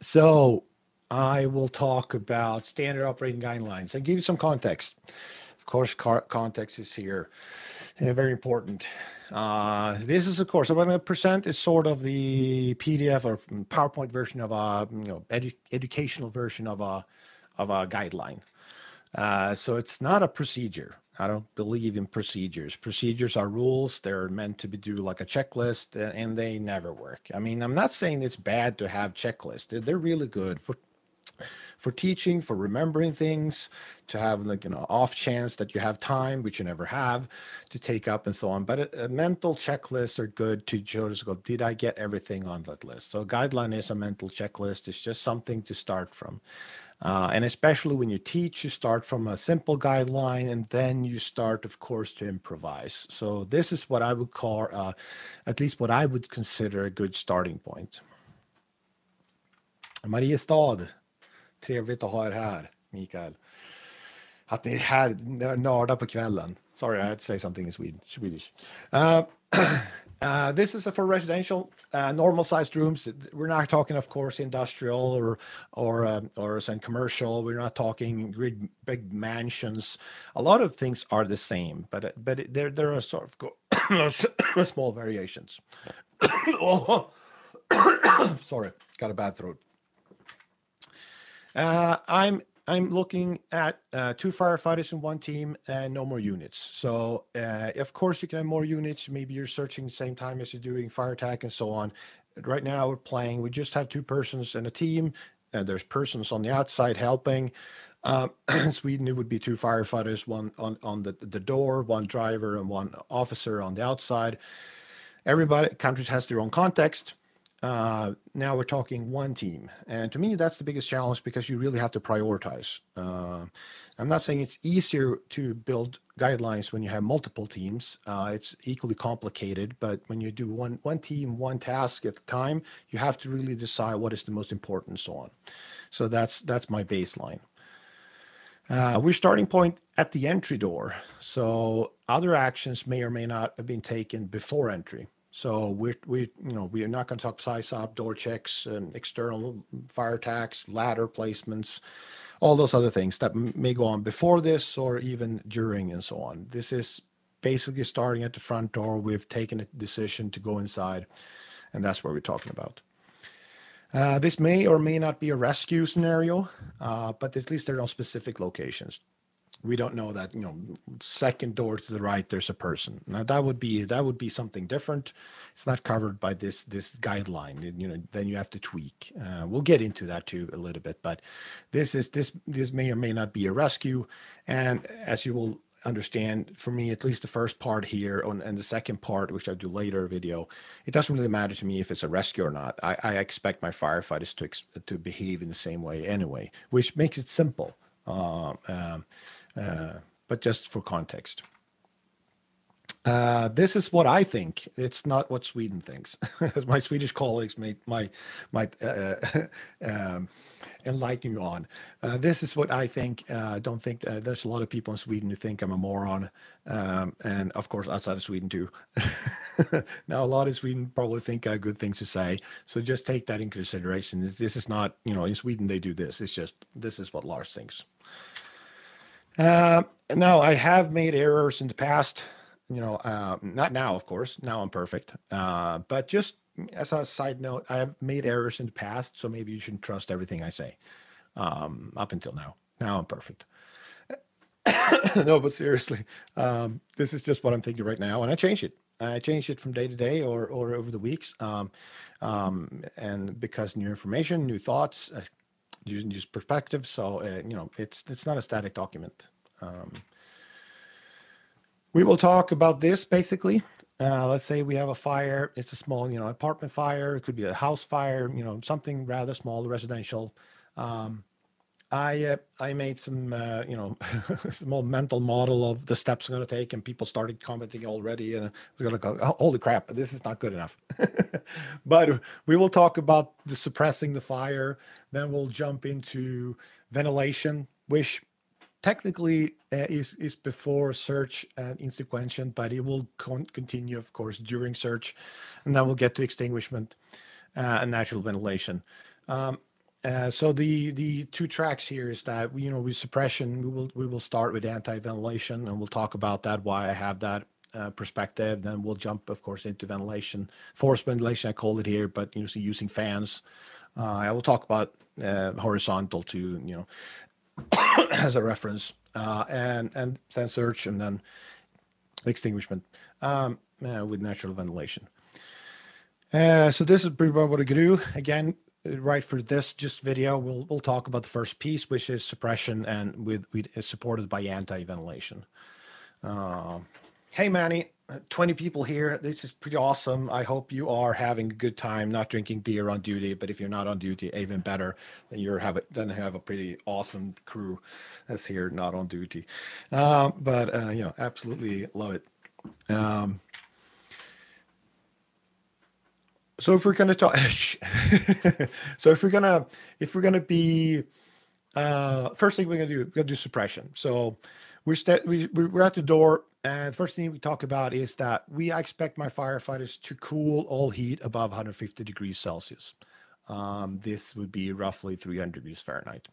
So I will talk about standard operating guidelines and give you some context. Of course, context is here, very important. This is, of course, what I'm going to present is sort of the PDF or PowerPoint version of a educational version of a guideline. So it's not a procedure. I don't believe in procedures. Procedures are rules. They're meant to be do like a checklist, and they never work. I mean, I'm not saying it's bad to have checklists. They're really good for teaching, for remembering things, to have like off chance that you have time, which you never have, to take up and so on. But a mental checklists are good to just go, did I get everything on that list? So a guideline is a mental checklist. It's just something to start from. And especially when you teach, you start from a simple guideline and then you start, of course, to improvise. So this is what I would call, at least what I would consider a good starting point. Mariestad, trevligt att ha er här, Mikael. Att ni är här nördar på kvällen. Sorry, I had to say something in Swedish. This is for residential, normal-sized rooms. We're not talking, of course, industrial or some commercial. We're not talking big mansions. A lot of things are the same, but there are sort of small variations. Sorry, got a bad throat. I'm looking at 2 firefighters in one team and no more units. So of course you can have more units. Maybe you're searching the same time as you're doing fire attack and so on. Right now we just have 2 persons in a team. And there's persons on the outside helping. In Sweden, it would be 2 firefighters, one on the door, 1 driver and 1 officer on the outside. Countries has their own context. Now we're talking 1 team. And to me, that's the biggest challenge because you really have to prioritize. I'm not saying it's easier to build guidelines when you have multiple teams. It's equally complicated, but when you do one team, 1 task at a time, you have to really decide what is the most important and so on. So that's my baseline. We're starting point at the entry door. So other actions may or may not have been taken before entry. So we are not going to talk size up, door checks, and external fire attacks, ladder placements, all those other things that may go on before this or even during and so on. This is basically starting at the front door. We've taken a decision to go inside, and that's what we're talking about. This may or may not be a rescue scenario, but at least there are specific locations. We don't know that, second door to the right, there's a person. Now that would be something different. It's not covered by this guideline. Then you have to tweak. We'll get into that too a little bit, but this may or may not be a rescue. And as you will understand, for me, at least the first part here and the second part, which I'll do later video, it doesn't really matter to me if it's a rescue or not. I expect my firefighters to behave in the same way anyway, which makes it simple. But just for context. This is what I think. It's not what Sweden thinks, as my Swedish colleagues might enlighten you on. This is what I think. I don't think there's a lot of people in Sweden who think I'm a moron, and of course outside of Sweden too. Now a lot of Sweden probably think I have good things to say, so just take that in consideration. This is not, in Sweden they do this. It's just this is what Lars thinks. Now I have made errors in the past, not now, of course, now I'm perfect. But just as a side note, I have made errors in the past, so maybe you shouldn't trust everything I say, up until now. Now I'm perfect. No, but seriously, this is just what I'm thinking right now. And I change it. I change it from day to day or over the weeks. And because new information, new thoughts, using just perspective. So, it's not a static document. We will talk about this basically. Let's say we have a fire. It's a small, apartment fire. It could be a house fire, something rather small, residential. I made some, small mental model of the steps I'm going to take, and people started commenting already. And I was going to go, oh, holy crap, this is not good enough. But we will talk about the suppressing the fire. Then we'll jump into ventilation, which technically is before search and insequentiation, but it will continue, of course, during search. And then we'll get to extinguishment and natural ventilation. So the two tracks here is that with suppression we will start with anti-ventilation, and we'll talk about that, why I have that perspective. Then we'll jump, of course, into ventilation, forced ventilation I call it here, but so using fans. I will talk about horizontal to as a reference, and then search, and then extinguishment with natural ventilation. So this is pretty much what I do. Again, right, for this just video, we'll talk about the first piece, which is suppression, and with supported by anti-ventilation. Hey Manny, 20 people here. This is pretty awesome. I hope you are having a good time, not drinking beer on duty. But if you're not on duty, even better. Then have a pretty awesome crew that's here, not on duty. But absolutely love it. So if we're going to talk, so if we're going to be, first thing we're going to do suppression. So we're at the door, and the first thing we talk about is that I expect my firefighters to cool all heat above 150 degrees Celsius. This would be roughly 300 degrees Fahrenheit.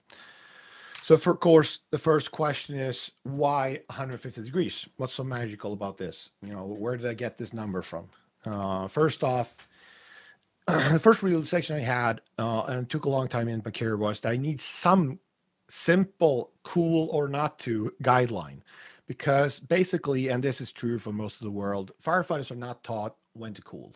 So of course, the first question is, why 150 degrees? What's so magical about this? Where did I get this number from? First off, the first realization I had, and took a long time in my career, was that I need some simple cool or not to guideline, because basically, and this is true for most of the world, firefighters are not taught when to cool.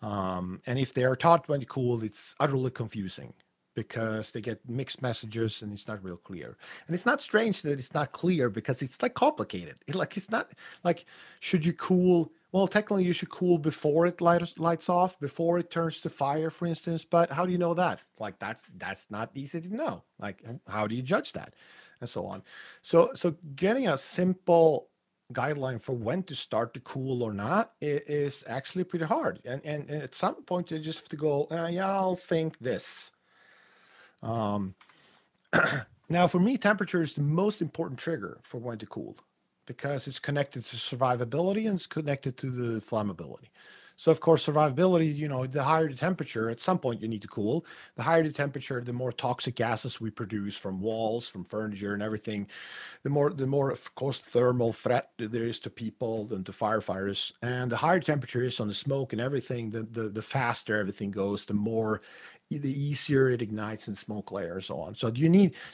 And if they are taught when to cool, it's utterly confusing, because they get mixed messages and it's not real clear. And it's not strange that it's not clear, because it's like complicated. It's not like, should you cool? Well, technically you should cool before it lights off, before it turns to fire, for instance. But how do you know that? Like, that's not easy to know. Like, how do you judge that? And so on. So getting a simple guideline for when to start to cool or not is actually pretty hard. And at some point you just have to go, yeah, I'll think this. Now, for me, temperature is the most important trigger for when to cool, because it's connected to survivability and it's connected to the flammability. So of course, survivability, the higher the temperature, at some point you need to cool. The higher the temperature, the more toxic gases we produce from walls, from furniture and everything. The more of course thermal threat there is to people and to firefighters. And the higher temperature is on the smoke and everything, the faster everything goes, the easier it ignites in smoke layer and so on. So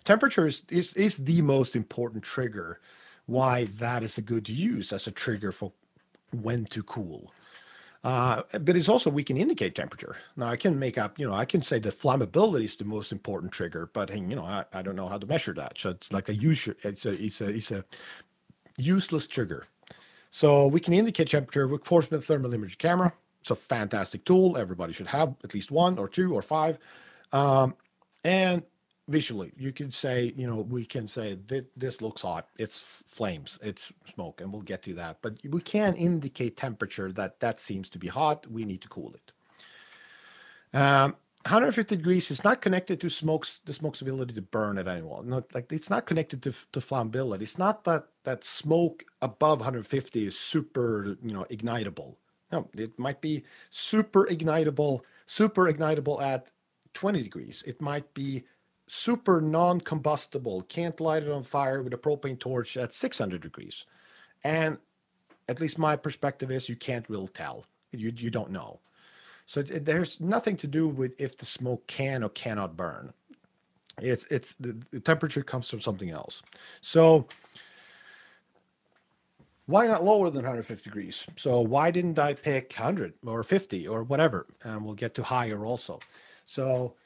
temperature is the most important trigger, why that is a good to use as a trigger for when to cool. But it's also, we can indicate temperature. Now I can make up, I can say that flammability is the most important trigger, but I don't know how to measure that. So it's like it's a useless trigger. So we can indicate temperature with force thermal imaging camera. It's a fantastic tool. Everybody should have at least 1 or 2 or 5. And visually, you can say, we can say that this looks hot. It's flames, it's smoke, and we'll get to that. But we can indicate temperature that seems to be hot. We need to cool it. 150 degrees is not connected to the smoke's ability to burn at anyone. It's not connected to flammability. It's not that smoke above 150 is super, ignitable. No, it might be super ignitable at 20 degrees. It might be super non-combustible, can't light it on fire with a propane torch at 600 degrees. And at least my perspective is, you can't really tell. You don't know. So there's nothing to do with if the smoke can or cannot burn. It's the temperature comes from something else. So why not lower than 150 degrees? So why didn't I pick 100 or 50 or whatever? And we'll get to higher also. So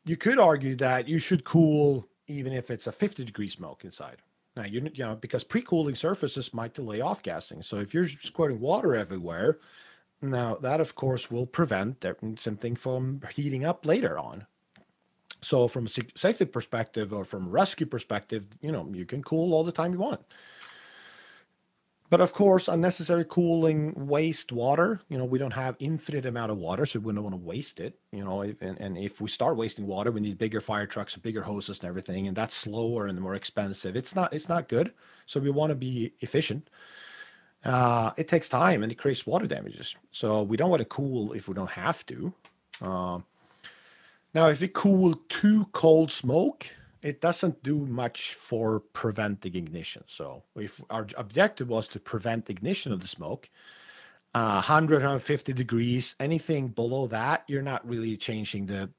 you could argue that you should cool even if it's a 50 degree smoke inside. Now, because pre-cooling surfaces might delay off-gassing. So if you're squirting water everywhere, now that of course will prevent something from heating up later on. So from a safety perspective or from a rescue perspective, you can cool all the time you want. But of course, unnecessary cooling waste water. We don't have infinite amount of water, so we don't want to waste it. And if we start wasting water, we need bigger fire trucks and bigger hoses and everything, and that's slower and more expensive. It's not good. So we want to be efficient. It takes time and it creates water damages. So we don't want to cool if we don't have to. Now, if we cool too cold smoke, it doesn't do much for preventing ignition. So if our objective was to prevent ignition of the smoke, 100, 150 degrees, anything below that, you're not really changing the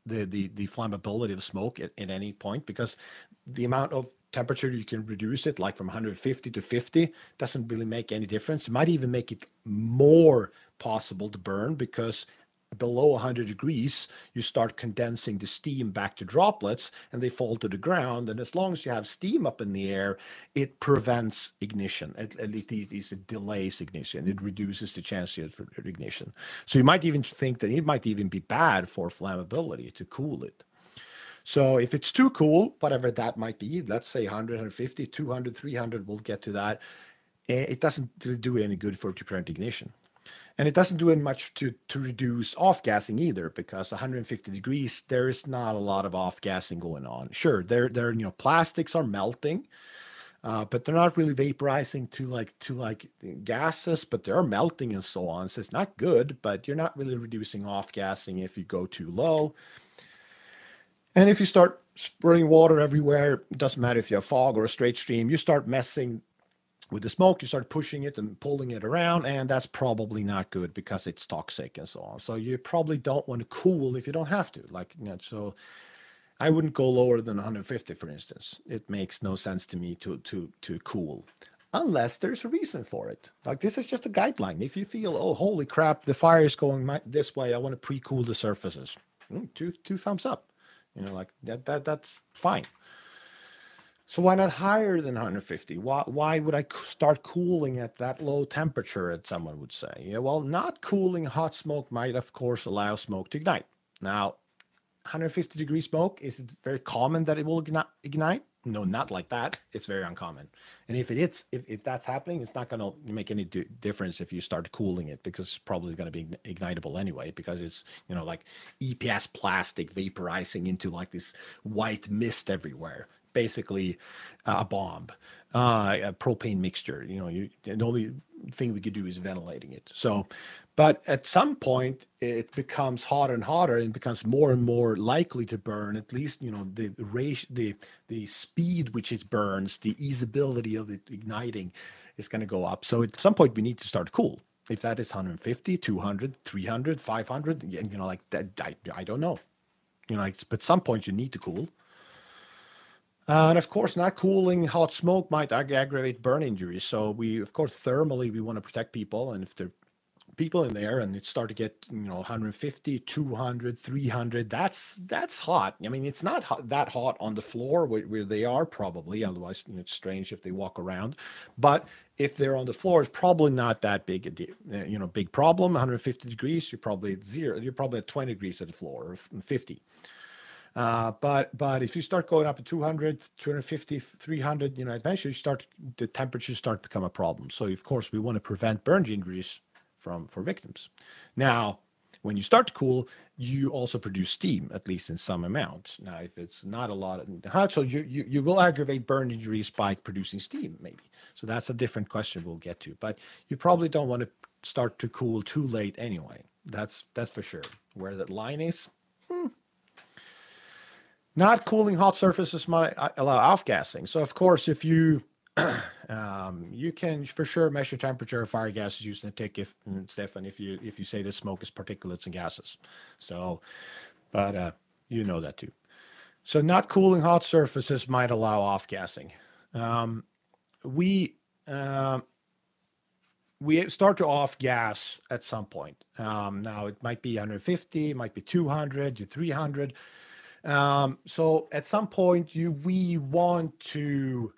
flammability of smoke at any point, because the amount of temperature you can reduce it, like from 150 to 50, doesn't really make any difference. It might even make it more possible to burn, because below 100 degrees, you start condensing the steam back to droplets and they fall to the ground. And as long as you have steam up in the air, it prevents ignition. At least it delays ignition. It reduces the chances for ignition. So you might even think that it might even be bad for flammability to cool it. So if it's too cool, whatever that might be, let's say 100, 150, 200, 300, we'll get to that. It doesn't do any good to prevent ignition. And it doesn't do much to reduce off-gassing either, because 150 degrees, there is not a lot of off-gassing going on. Sure, plastics are melting, but they're not really vaporizing to like gases, but they're melting and so on. So it's not good, but you're not really reducing off-gassing if you go too low. And if you start spraying water everywhere, it doesn't matter if you have fog or a straight stream, you start messing with the smoke, you start pushing it and pulling it around, and that's probably not good because it's toxic and so on. So you probably don't want to cool if you don't have to. So I wouldn't go lower than 150, for instance. It makes no sense to me to cool, unless there's a reason for it. Like, this is just a guideline. If you feel, oh, holy crap, the fire is going this way, I want to pre-cool the surfaces. Two thumbs up. Like that's fine. So why not higher than 150? Why would I start cooling at that low temperature, as someone would say? Yeah, well, not cooling hot smoke might, of course, allow smoke to ignite. Now, 150 degree smoke, is it very common that it will ignite? No, not like that. It's very uncommon. And if that's happening, it's not going to make any difference if you start cooling it, because it's probably going to be ignitable anyway, because it's, like EPS plastic vaporizing into like this white mist everywhere. Basically a bomb, a propane mixture. The only thing we could do is ventilating it. So, but at some point it becomes hotter and hotter and becomes more and more likely to burn. At least, the speed which it burns, the easeability of it igniting is going to go up. So at some point we need to start cool. If that is 150, 200, 300, 500, like that, I don't know. But at some point you need to cool. And of course, not cooling hot smoke might aggravate burn injuries. So of course, thermally, we want to protect people. And if there are people in there and it start to get, 150, 200, 300, that's hot. I mean, it's not that hot on the floor where they are probably. Otherwise, it's strange if they walk around. But if they're on the floor, it's probably not that big big problem. 150 degrees, you're probably at zero. You're probably at 20 degrees at the floor, or 50. But if you start going up to 200, 250, 300, eventually the temperatures start to become a problem. So of course we want to prevent burn injuries for victims. Now, when you start to cool, you also produce steam, at least in some amounts. Now, if it's not a lot of, so you will aggravate burn injuries by producing steam, maybe. So that's a different question we'll get to. But you probably don't want to start to cool too late anyway. That's for sure. Where that line is. Not cooling hot surfaces might allow off-gassing. So, of course, if you you can for sure measure temperature of fire gases using a tick, Stefan, if you say the smoke is particulates and gases. So, but you know that too. So, not cooling hot surfaces might allow off-gassing. We start to off-gas at some point. Now, it might be 150, it might be 200 to 300. So at some point we want to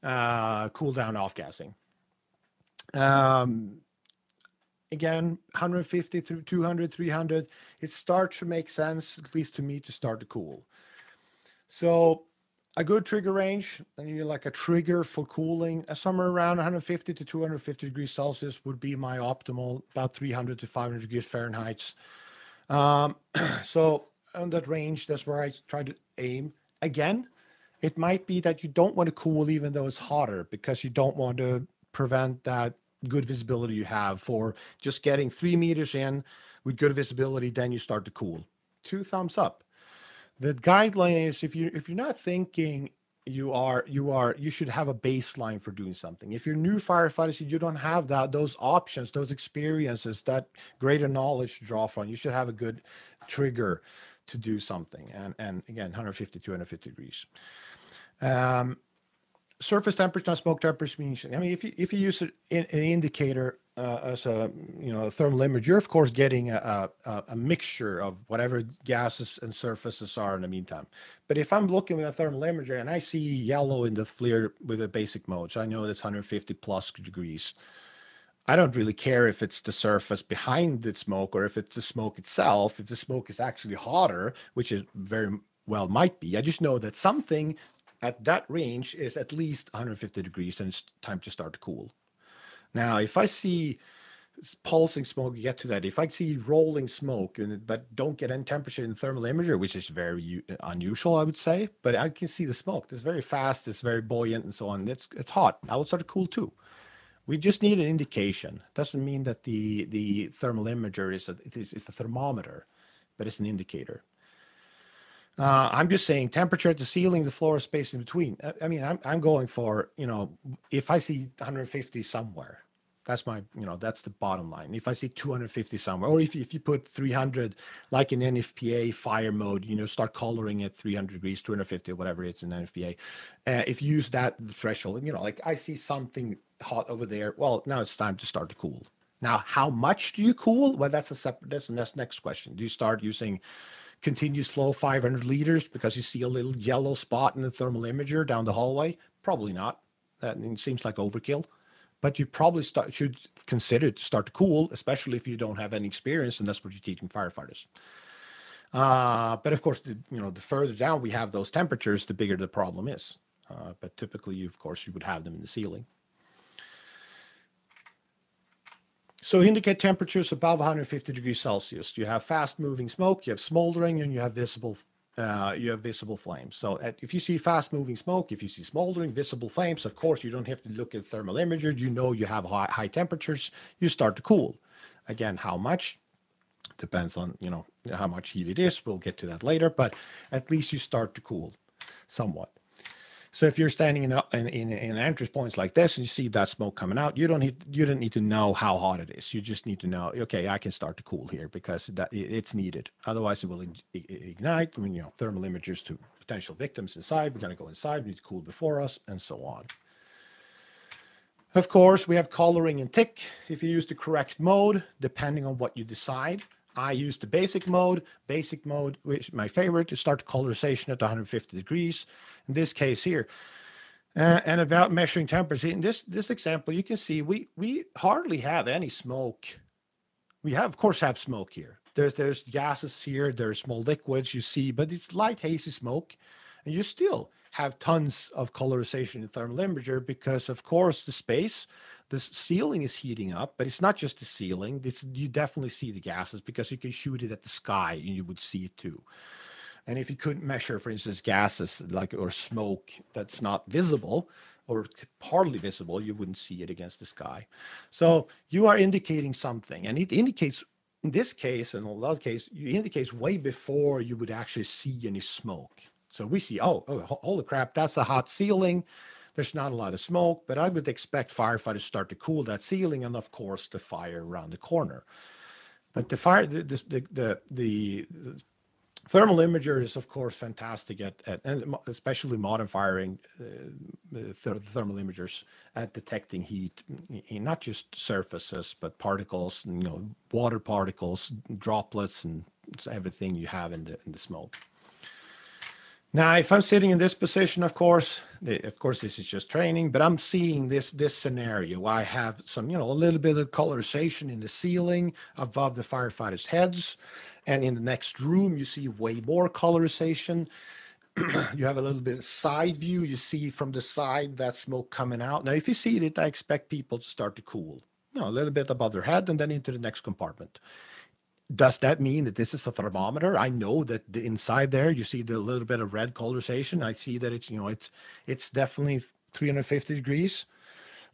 cool down off-gassing. Again, 150 through 200, 300, it starts to make sense, at least to me, to start to cool. So a good trigger range, and like a trigger for cooling, somewhere around 150 to 250 degrees Celsius would be my optimal, about 300 to 500 degrees Fahrenheit. So on that range, that's where I try to aim. Again, it might be that you don't want to cool even though it's hotter, because you don't want to prevent that good visibility you have for just getting 3 meters in with good visibility, then you start to cool. 2 thumbs up. The guideline is if you're not thinking you should have a baseline for doing something. If you're new firefighters, you don't have those options, those experiences, that greater knowledge to draw from. You should have a good trigger to do something. And again, 150, 250 degrees. Surface temperature, not smoke temperature means, I mean, if you use an indicator as a thermal imager, you're of course getting a mixture of whatever gases and surfaces are in the meantime. But if I'm looking with a thermal imager and I see yellow in the FLIR with a basic mode, so I know that's 150 plus degrees. I don't really care if it's the surface behind the smoke or if it's the smoke itself. If the smoke is actually hotter, which it very well might be, I just know that something at that range is at least 150 degrees and it's time to start to cool. Now, if I see pulsing smoke, get to that. If I see rolling smoke, but don't get any temperature in the thermal imager, which is very unusual, I would say, but I can see the smoke. It's very fast, it's very buoyant and so on. It's hot. I would start to cool too. We just need an indication. Doesn't mean that the thermal imager is a thermometer, but it's an indicator. I'm just saying temperature at the ceiling, the floor, space in between. I mean, I'm going for, if I see 150 somewhere, that's my, that's the bottom line. If I see 250 somewhere, or if you put 300, like in NFPA fire mode, start coloring at 300 degrees, 250, whatever it's in NFPA. If you use that threshold, like I see something hot over there, well, now it's time to start to cool. Now, how much do you cool? Well, that's the next question. Do you start using continuous flow 500 liters because you see a little yellow spot in the thermal imager down the hallway? Probably not. That seems like overkill. But you probably should consider to start to cool, especially if you don't have any experience, and that's what you're teaching firefighters. But of course, the further down we have those temperatures, the bigger the problem is. But typically, you would have them in the ceiling. So indicate temperatures above 150 degrees Celsius. You have fast-moving smoke, you have smoldering, and you have visible flames. So if you see fast-moving smoke, if you see smoldering, visible flames, of course, you don't have to look at thermal imager. You have high temperatures. You start to cool. Again, how much? Depends on, how much heat it is. We'll get to that later, but at least you start to cool somewhat. So if you're standing in entrance points like this and you see that smoke coming out, you don't need to know how hot it is. You just need to know, okay, I can start to cool here because it's needed. Otherwise, it will ignite. Thermal imagers to potential victims inside. We're going to go inside. We need to cool before us, and so on. Of course, we have coloring and tick. If you use the correct mode, depending on what you decide. I use the basic mode. Basic mode, which is my favorite, to start the colorization at 150 degrees. In this case here, and about measuring temperature. In this example, you can see we hardly have any smoke. We of course have smoke here. There's gases here. There's small liquids you see, but it's light hazy smoke, and you still have tons of colorization in thermal imager because of course the ceiling is heating up, but it's not just the ceiling. You definitely see the gases because you can shoot it at the sky and you would see it too. And if you couldn't measure, for instance, gases or smoke that's not visible or hardly visible, you wouldn't see it against the sky. So you are indicating something, and it indicates, in this case, and in a lot of cases, you indicates way before you would actually see any smoke. So we see, oh, holy crap, that's a hot ceiling. There's not a lot of smoke, but I would expect firefighters to start to cool that ceiling, and of course the fire around the corner. But the thermal imager is of course fantastic and especially modern firing thermal imagers at detecting heat in not just surfaces but particles, water particles, droplets, and everything you have in the smoke. Now, if I'm sitting in this position, of course, this is just training, but I'm seeing this scenario. I have some, a little bit of colorization in the ceiling above the firefighters' heads. And in the next room, you see way more colorization. You have a little bit of side view. You see from the side that smoke coming out. Now, if you see it, I expect people to start to cool, a little bit above their head and then into the next compartment. Does that mean that this is a thermometer? I know that the inside there, you see the little bit of red colorization. I see that it's definitely 350 degrees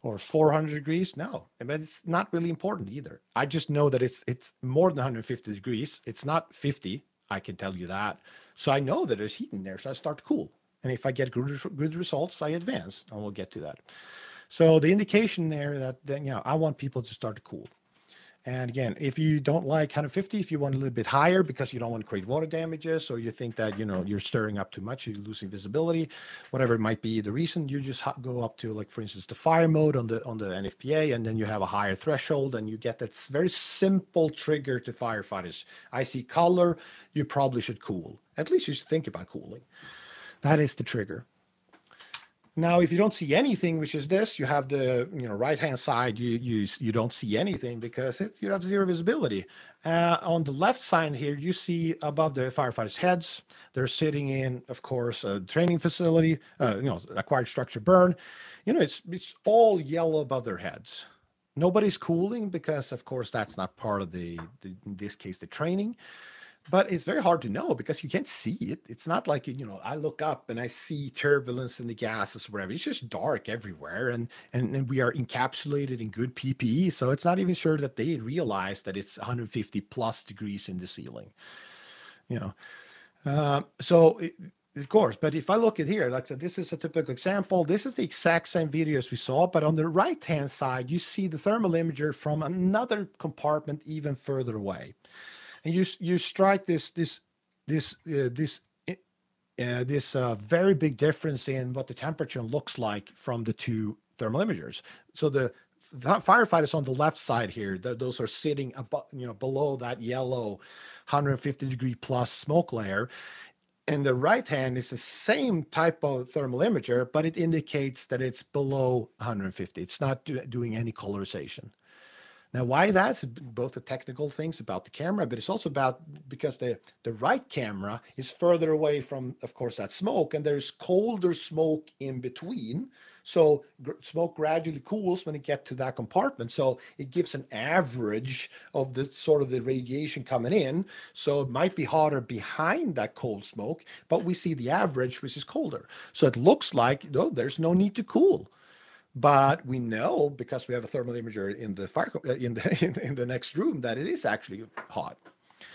or 400 degrees. No, but it's not really important either. I just know that it's more than 150 degrees. It's not 50. I can tell you that. So I know that there's heat in there, so I start to cool. And if I get good results, I advance, and we'll get to that. So the indication there that then, I want people to start to cool. And again, if you don't like 150, if you want a little bit higher because you don't want to create water damages, or you think that, you're stirring up too much, you're losing visibility, whatever it might be the reason, you just go up to, like, for instance, the fire mode on the NFPA, and then you have a higher threshold, and you get that very simple trigger to firefighters. I see color, you probably should cool. At least you should think about cooling. That is the trigger. Now, if you don't see anything, which is this, you have the right-hand side, you don't see anything because you have zero visibility. On the left side here, you see above the firefighters' heads, they're sitting in, of course, a training facility, acquired structure burn. It's all yellow above their heads. Nobody's cooling because, of course, that's not part of in this case, the training. But it's very hard to know because you can't see it. It's not like, I look up and I see turbulence in the gases or whatever. It's just dark everywhere. And we are encapsulated in good PPE. So it's not even sure that they realize that it's 150 plus degrees in the ceiling. Of course, but if I look at here, like I said, this is a typical example. This is the exact same video as we saw, but on the right-hand side, you see the thermal imager from another compartment even further away. And you strike this very big difference in what the temperature looks like from the two thermal imagers. So the firefighters on the left side here, those are sitting above, below that yellow 150 degree plus smoke layer. And the right hand is the same type of thermal imager, but it indicates that it's below 150. It's not doing any colorization. Now, why that's both the technical things about the camera, but it's also because the right camera is further away from, of course, that smoke, and there's colder smoke in between. So smoke gradually cools when it gets to that compartment. So it gives an average of the sort of the radiation coming in. So it might be hotter behind that cold smoke, but we see the average, which is colder. So it looks like, there's no need to cool. But we know, because we have a thermal imager in the in the next room, that it is actually hot.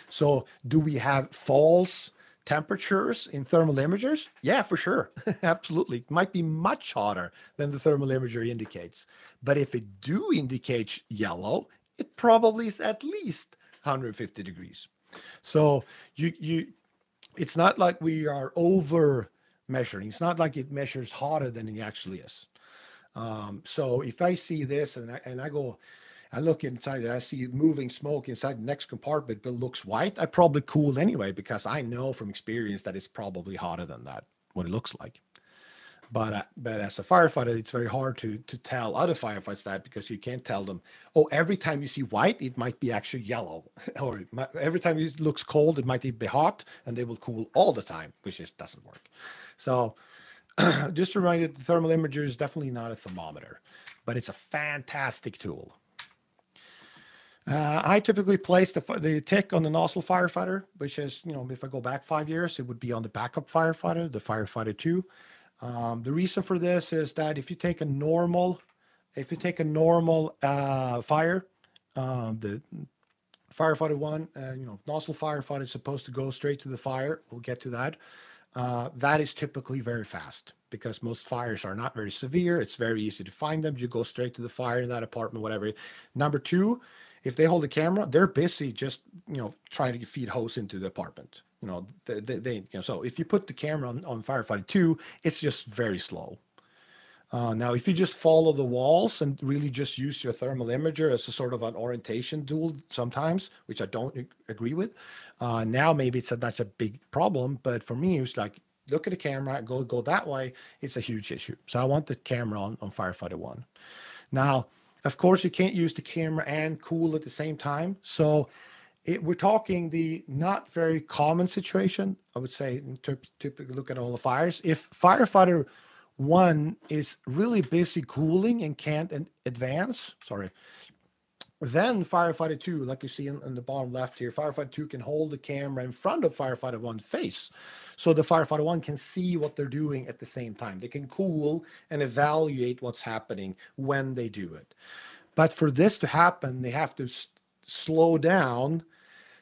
So do we have false temperatures in thermal imagers? Yeah, for sure. Absolutely. It might be much hotter than the thermal imager indicates. But if it do indicate yellow, it probably is at least 150 degrees. So it's not like we are over measuring. It's not like it measures hotter than it actually is. So if I see this and I look inside, I see moving smoke inside the next compartment, but it looks white, I probably cool anyway, because I know from experience that it's probably hotter than that, what it looks like. But as a firefighter, it's very hard to tell other firefighters that, because you can't tell them, every time you see white, it might be actually yellow, or every time it looks cold, it might be hot, and they will cool all the time, which just doesn't work. So just to remind you, the thermal imager is definitely not a thermometer, but it's a fantastic tool. I typically place the tick on the nozzle firefighter, which is, if I go back 5 years, it would be on the backup firefighter, the firefighter 2. The reason for this is that if you take a normal fire, the firefighter 1, nozzle firefighter is supposed to go straight to the fire. We'll get to that. That is typically very fast, because most fires are not very severe. It's very easy to find them. You go straight to the fire in that apartment, whatever. Number 2, if they hold the camera, they're busy just, trying to feed hose into the apartment. So if you put the camera on firefighter 2, it's just very slow. Now, if you just follow the walls and really just use your thermal imager as a sort of an orientation tool sometimes, which I don't agree with, now maybe it's not a big problem, but for me, it's like, look at the camera, go that way. It's a huge issue. So I want the camera on firefighter 1. Now, of course, you can't use the camera and cool at the same time. So we're talking the not very common situation, I would say, typically look at all the fires. If firefighter 1 is really busy cooling and can't advance, then firefighter 2, like you see in the bottom left here, firefighter 2 can hold the camera in front of firefighter 1's face. So the firefighter 1 can see what they're doing at the same time. They can cool and evaluate what's happening when they do it. But for this to happen, they have to slow down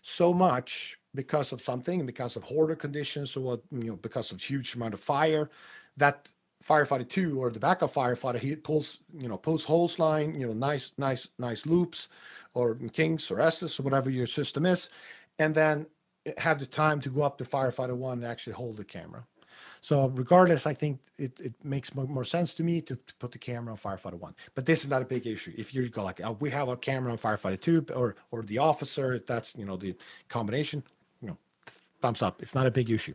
so much because of something, because of hoarder conditions, or what, because of huge amount of fire, that firefighter 2 or the backup firefighter, he pulls, pulls hose line, nice loops or kinks or S's or whatever your system is, and then have the time to go up to firefighter 1 and actually hold the camera. So regardless, I think it makes more sense to me to put the camera on firefighter 1. But this is not a big issue. If you go like, oh, we have a camera on firefighter 2 or the officer, if that's, the combination, thumbs up. It's not a big issue.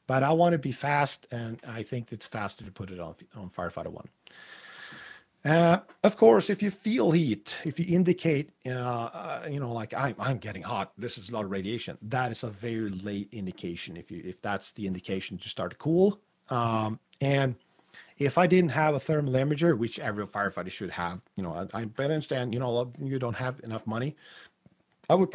But I want to be fast, and I think it's faster to put it on firefighter 1. Of course, if you feel heat, if you indicate, like I'm getting hot, this is a lot of radiation, that is a very late indication. If that's the indication to start to cool. And if I didn't have a thermal imager, which every firefighter should have, I better understand, you don't have enough money. I would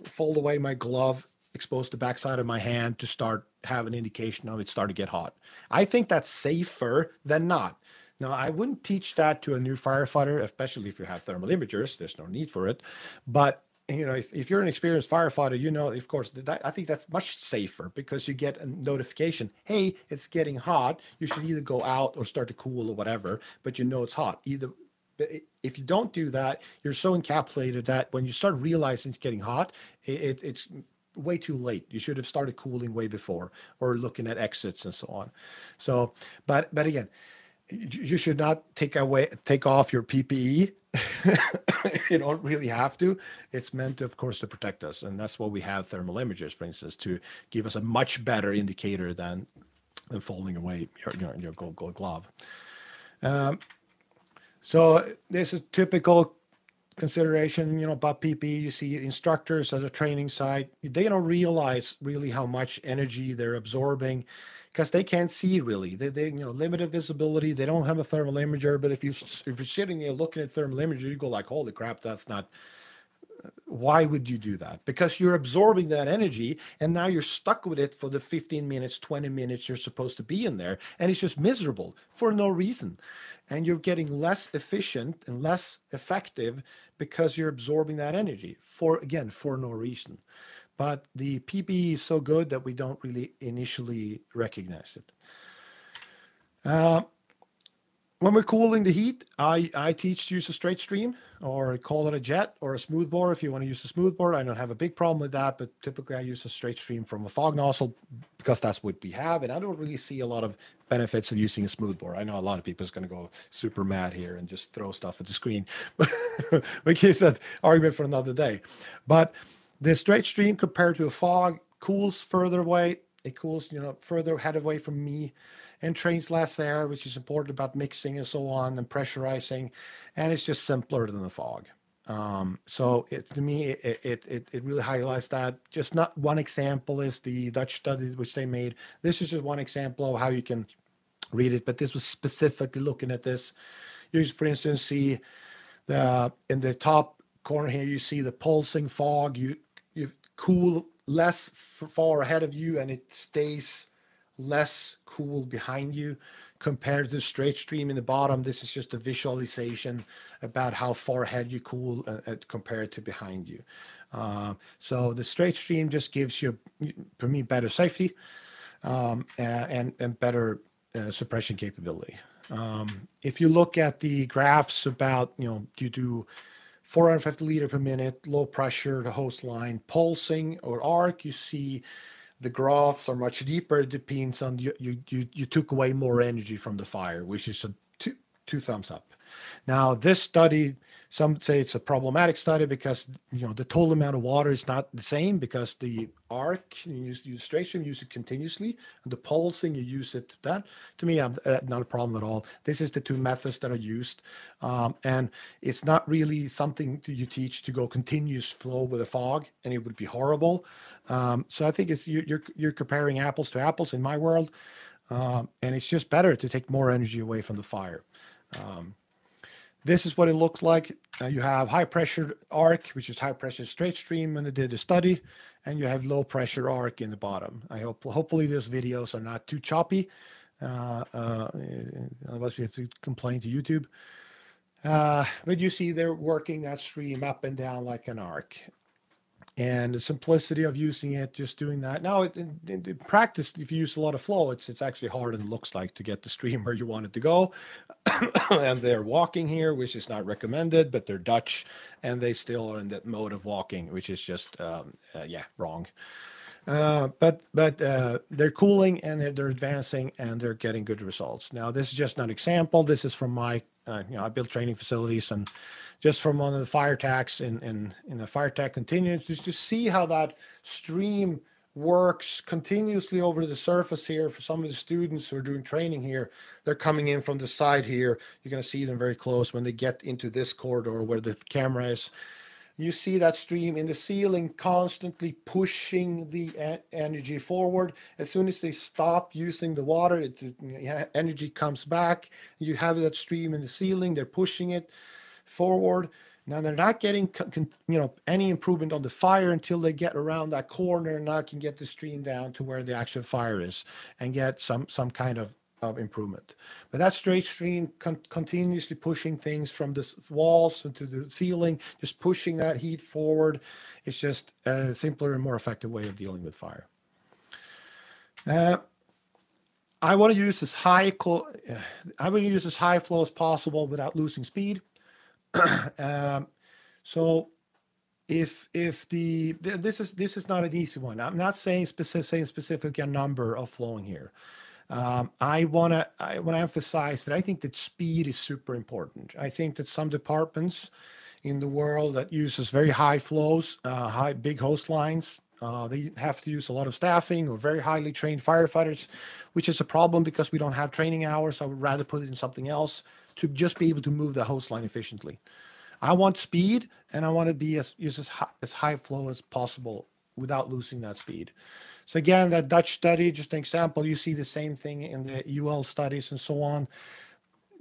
fold away my glove, expose the backside of my hand to start have an indication of it start to get hot. I think that's safer than not. Now, I wouldn't teach that to a new firefighter, especially if you have thermal imagers. There's no need for it. But, if you're an experienced firefighter, of course, I think that's much safer because you get a notification, hey, it's getting hot. You should either go out or start to cool or whatever, but it's hot. If you don't do that, you're so encapsulated that when you start realizing it's getting hot, it's way too late. You should have started cooling way before or looking at exits and so on. So, but again, you should not take off your PPE. You don't really have to. It's meant, of course, to protect us. And that's what we have thermal imagers, for instance, to give us a much better indicator than folding away your gold glove. So this is typical consideration, about PPE. You see instructors at a training site, they don't realize really how much energy they're absorbing because they can't see really. They limited visibility. They don't have a thermal imager. But if you're sitting there looking at thermal imager, you go like, holy crap, that's not. Why would you do that? Because you're absorbing that energy and now you're stuck with it for the 15 minutes, 20 minutes you're supposed to be in there. And it's just miserable for no reason. And you're getting less efficient and less effective because you're absorbing that energy for no reason. But the PPE is so good that we don't really initially recognize it. When we're cooling the heat, I teach to use a straight stream or call it a jet or a smooth bore. If you want to use a smooth bore, I don't have a big problem with that, but typically I use a straight stream from a fog nozzle because that's what we have. And I don't really see a lot of benefits of using a smooth bore. I know a lot of people is going to go super mad here and just throw stuff at the screen. We keep that argument for another day. But the straight stream compared to a fog cools further away. It cools, further head away from me and trains less air, which is important about mixing and so on and pressurizing. And it's just simpler than the fog. So to me, it really highlights that. Just not one example is the Dutch study which they made. This is just one example of how you can read it, but this was specifically looking at this. You, for instance, see in the top corner here, you see the pulsing fog. You cool less far ahead of you, and it stays less cool behind you compared to the straight stream in the bottom. This is just a visualization about how far ahead you cool compared to behind you. So the straight stream just gives you, for me, better safety and better suppression capability. If you look at the graphs about, you do 450 liter per minute, low pressure, the hose line, pulsing or arc, you see the graphs are much deeper. It depends on you took away more energy from the fire, which is a two thumbs up. Now, this study, some say it's a problematic study because the total amount of water is not the same because the arc, you use straight stream, you use it continuously, and the pulsing, you use it that. To me, I'm not a problem at all. This is the two methods that are used, and it's not really something you teach to go continuous flow with a fog, and it would be horrible. So I think you're comparing apples to apples in my world, and it's just better to take more energy away from the fire. This is what it looks like. You have high pressure arc, which is high pressure straight stream when they did the study, and you have low pressure arc in the bottom. Hopefully these videos are not too choppy. Otherwise we have to complain to YouTube. But you see they're working that stream up and down like an arc. and the simplicity of using it, just doing that. Now, in practice, if you use a lot of flow, it's actually harder than it looks like to get the stream where you want it to go. And they're walking here, which is not recommended, but they're Dutch, and they still are in that mode of walking, which is just, yeah, wrong. But they're cooling, and they're advancing, and they're getting good results. Now, this is just an example. This is from my, I built training facilities, and just from one of the fire tacks in the fire tack continuous, just to see how that stream works continuously over the surface here. For some of the students who are doing training here, they're coming in from the side here. You're going to see them very close when they get into this corridor where the camera is. You see that stream in the ceiling constantly pushing the energy forward. As soon as they stop using the water, energy comes back. You have that stream in the ceiling. They're pushing it forward. Now they're not getting any improvement on the fire until they get around that corner, and now can get the stream down to where the actual fire is and get some kind of improvement. But that straight stream continuously pushing things from the walls into the ceiling, just pushing that heat forward. It's just a simpler and more effective way of dealing with fire. I want to use as high flow as possible without losing speed. So this is not an easy one. I'm not saying specific a number of flowing here. I want to emphasize that I think that speed is super important. I think that some departments in the world that uses very high flows, big hose lines, they have to use a lot of staffing or very highly trained firefighters, which is a problem because we don't have training hours. I would rather put it in something else to just be able to move the hose line efficiently. I want speed, and I want to be use as high flow as possible without losing that speed. So again, that Dutch study, just an example, you see the same thing in the UL studies and so on.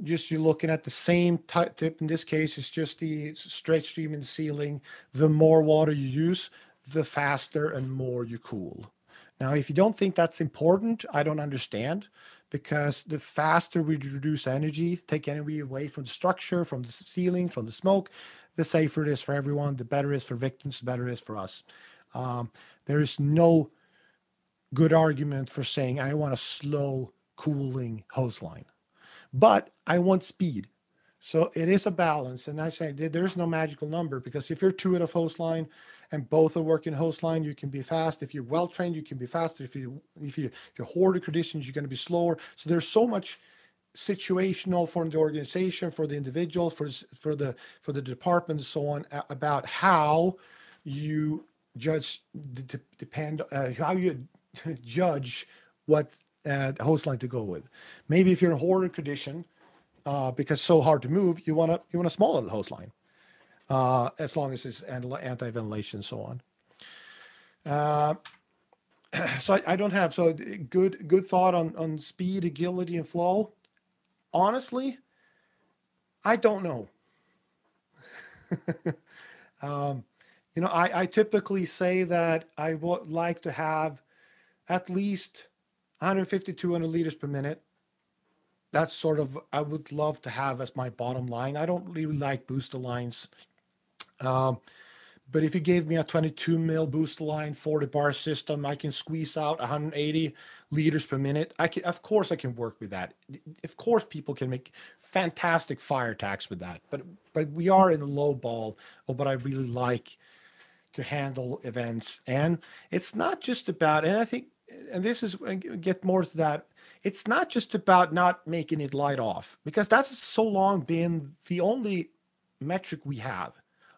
Just you're looking at the same tip. In this case, it's just the straight stream in the ceiling. The more water you use, the faster and more you cool. Now, if you don't think that's important, I don't understand, because the faster we reduce energy, take energy away from the structure, from the ceiling, from the smoke, the safer it is for everyone, the better it is for victims, the better it is for us. There is no good argument for saying I want a slow cooling hose line, but I want speed. So it is a balance. And I say there's no magical number, because if you're two at a hose line and both are working hose line, you can be fast. If you're well trained, you can be faster. If you're hoarder conditions, you're going to be slower. So there's so much situational for the organization, for the individual, for the department, and so on, about how you judge how you judge what hose line to go with. Maybe if you're in a hoarder condition, because it's so hard to move, you want a smaller hose line, as long as it's anti-ventilation and so on. So I don't have good thought on speed, agility, and flow. Honestly, I don't know. I typically say that I would like to have at least 150, 200 liters per minute. That's sort of, I would love to have as my bottom line. I don't really like booster lines. But if you gave me a 22 mil booster line, 40 bar system, I can squeeze out 180 liters per minute. Of course I can work with that. Of course people can make fantastic fire attacks with that. But we are in the low ball of what I really like to handle events. And it's not just about, and I think, and this is, get more to that, it's not just about not making it light off, because that's so long been the only metric we have.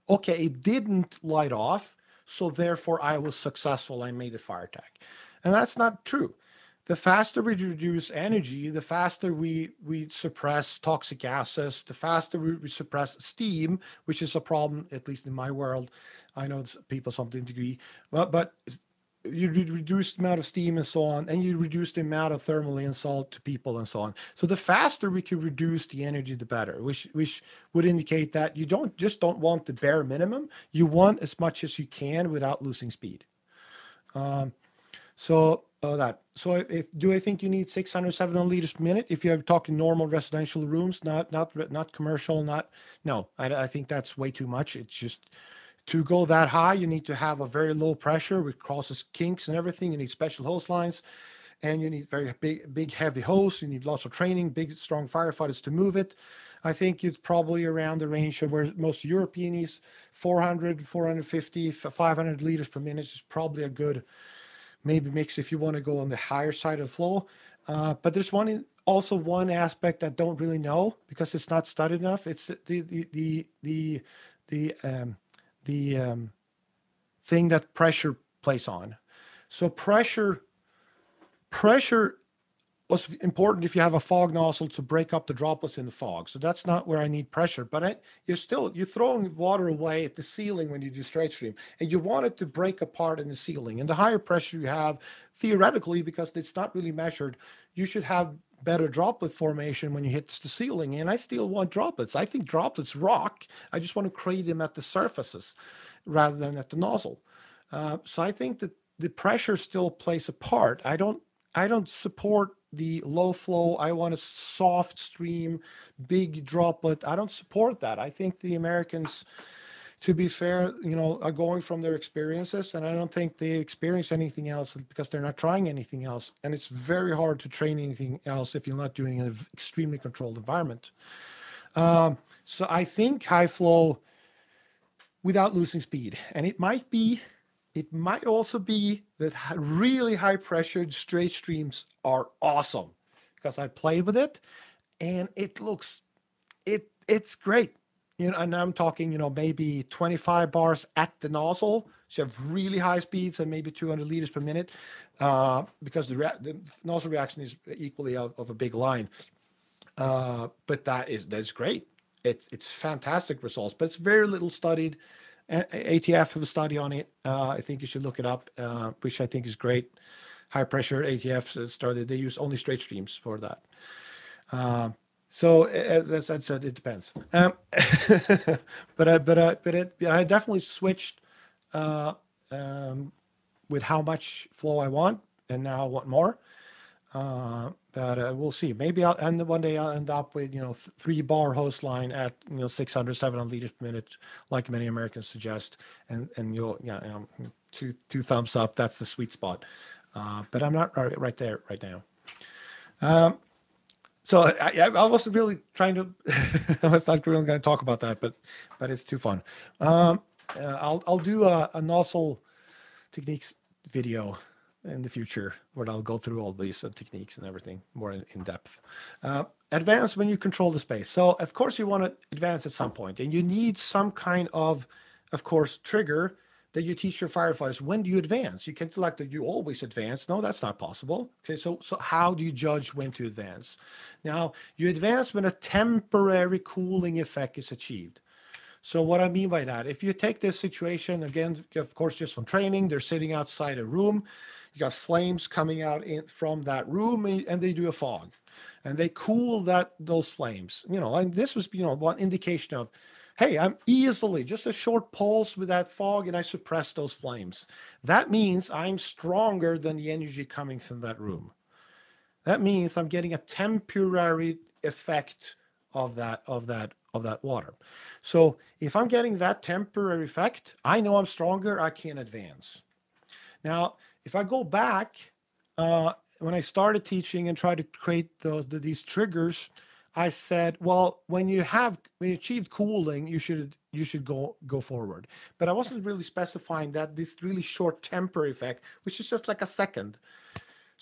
Okay, it didn't light off, so therefore I was successful, I made the fire attack. And that's not true. The faster we reduce energy, the faster we suppress toxic gases, the faster we suppress steam, which is a problem, at least in my world. I know people something degree, but you reduce the amount of steam and so on, and you reduce the amount of thermal insult to people and so on. So the faster we can reduce the energy, the better, which would indicate that you don't want the bare minimum. You want as much as you can without losing speed. Do I think you need 600, 700 liters per minute? If you're talking normal residential rooms, not commercial, no, I think that's way too much. It's just To go that high, you need to have a very low pressure, which causes kinks and everything. You need special hose lines, and you need very big, heavy hose. You need lots of training, big, strong firefighters to move it. I think it's probably around the range of where most European is 400, 450, 500 liters per minute is probably a good maybe mix if you want to go on the higher side of flow. But there's also one aspect that don't really know because it's not studied enough. It's the thing that pressure plays on. So pressure was important if you have a fog nozzle to break up the droplets in the fog. So that's not where I need pressure, but you're throwing water away at the ceiling when you do straight stream, and you want it to break apart in the ceiling. And the higher pressure you have, theoretically, because it's not really measured, you should have better droplet formation when you hit the ceiling. And I still want droplets. I think droplets rock. I just want to create them at the surfaces rather than at the nozzle. So I think that the pressure still plays a part. I don't support the low flow. I want a soft stream, big droplet. I don't support that. I think the Americans, to be fair, are going from their experiences, and I don't think they experience anything else because they're not trying anything else. And it's very hard to train anything else if you're not doing it in an extremely controlled environment. So I think high flow without losing speed, and it might also be that really high pressured straight streams are awesome because I played with it and it's great. And I'm talking, maybe 25 bars at the nozzle. So you have really high speeds and maybe 200 liters per minute because the nozzle reaction is equally of a big line. But that's great. It's fantastic results, but it's very little studied. ATF have a study on it. I think you should look it up, which I think is great. High pressure ATF started. They use only straight streams for that. So as I said, it depends. But I definitely switched with how much flow I want, and now I want more. But we'll see. Maybe one day I'll end up with 3-bar hose line at 600, 700 liters per minute, like many Americans suggest, and two thumbs up. That's the sweet spot. But I'm not right there right now. So I wasn't really trying to. I was not really going to talk about that, but it's too fun. I'll do a nozzle techniques video in the future where I'll go through all these techniques and everything more in depth. Advance when you control the space. So of course you want to advance at some point, and you need some kind of course, trigger that you teach your firefighters. When do you advance? You can't like that you always advance. No, that's not possible. Okay, so how do you judge when to advance? Now, you advance when a temporary cooling effect is achieved. So what I mean by that, if you take this situation, again, of course, just from training, they're sitting outside a room. You got flames coming out from that room, and they do a fog. And they cool those flames. And this was, one indication of, hey, I'm easily just a short pulse with that fog, and I suppress those flames. That means I'm stronger than the energy coming from that room. That means I'm getting a temporary effect of that water. So if I'm getting that temporary effect, I know I'm stronger. I can advance. Now, if I go back when I started teaching and try to create these triggers, I said, well, when you achieved cooling, you should go forward. But I wasn't really specifying that this really short temporary effect, which is just like a second.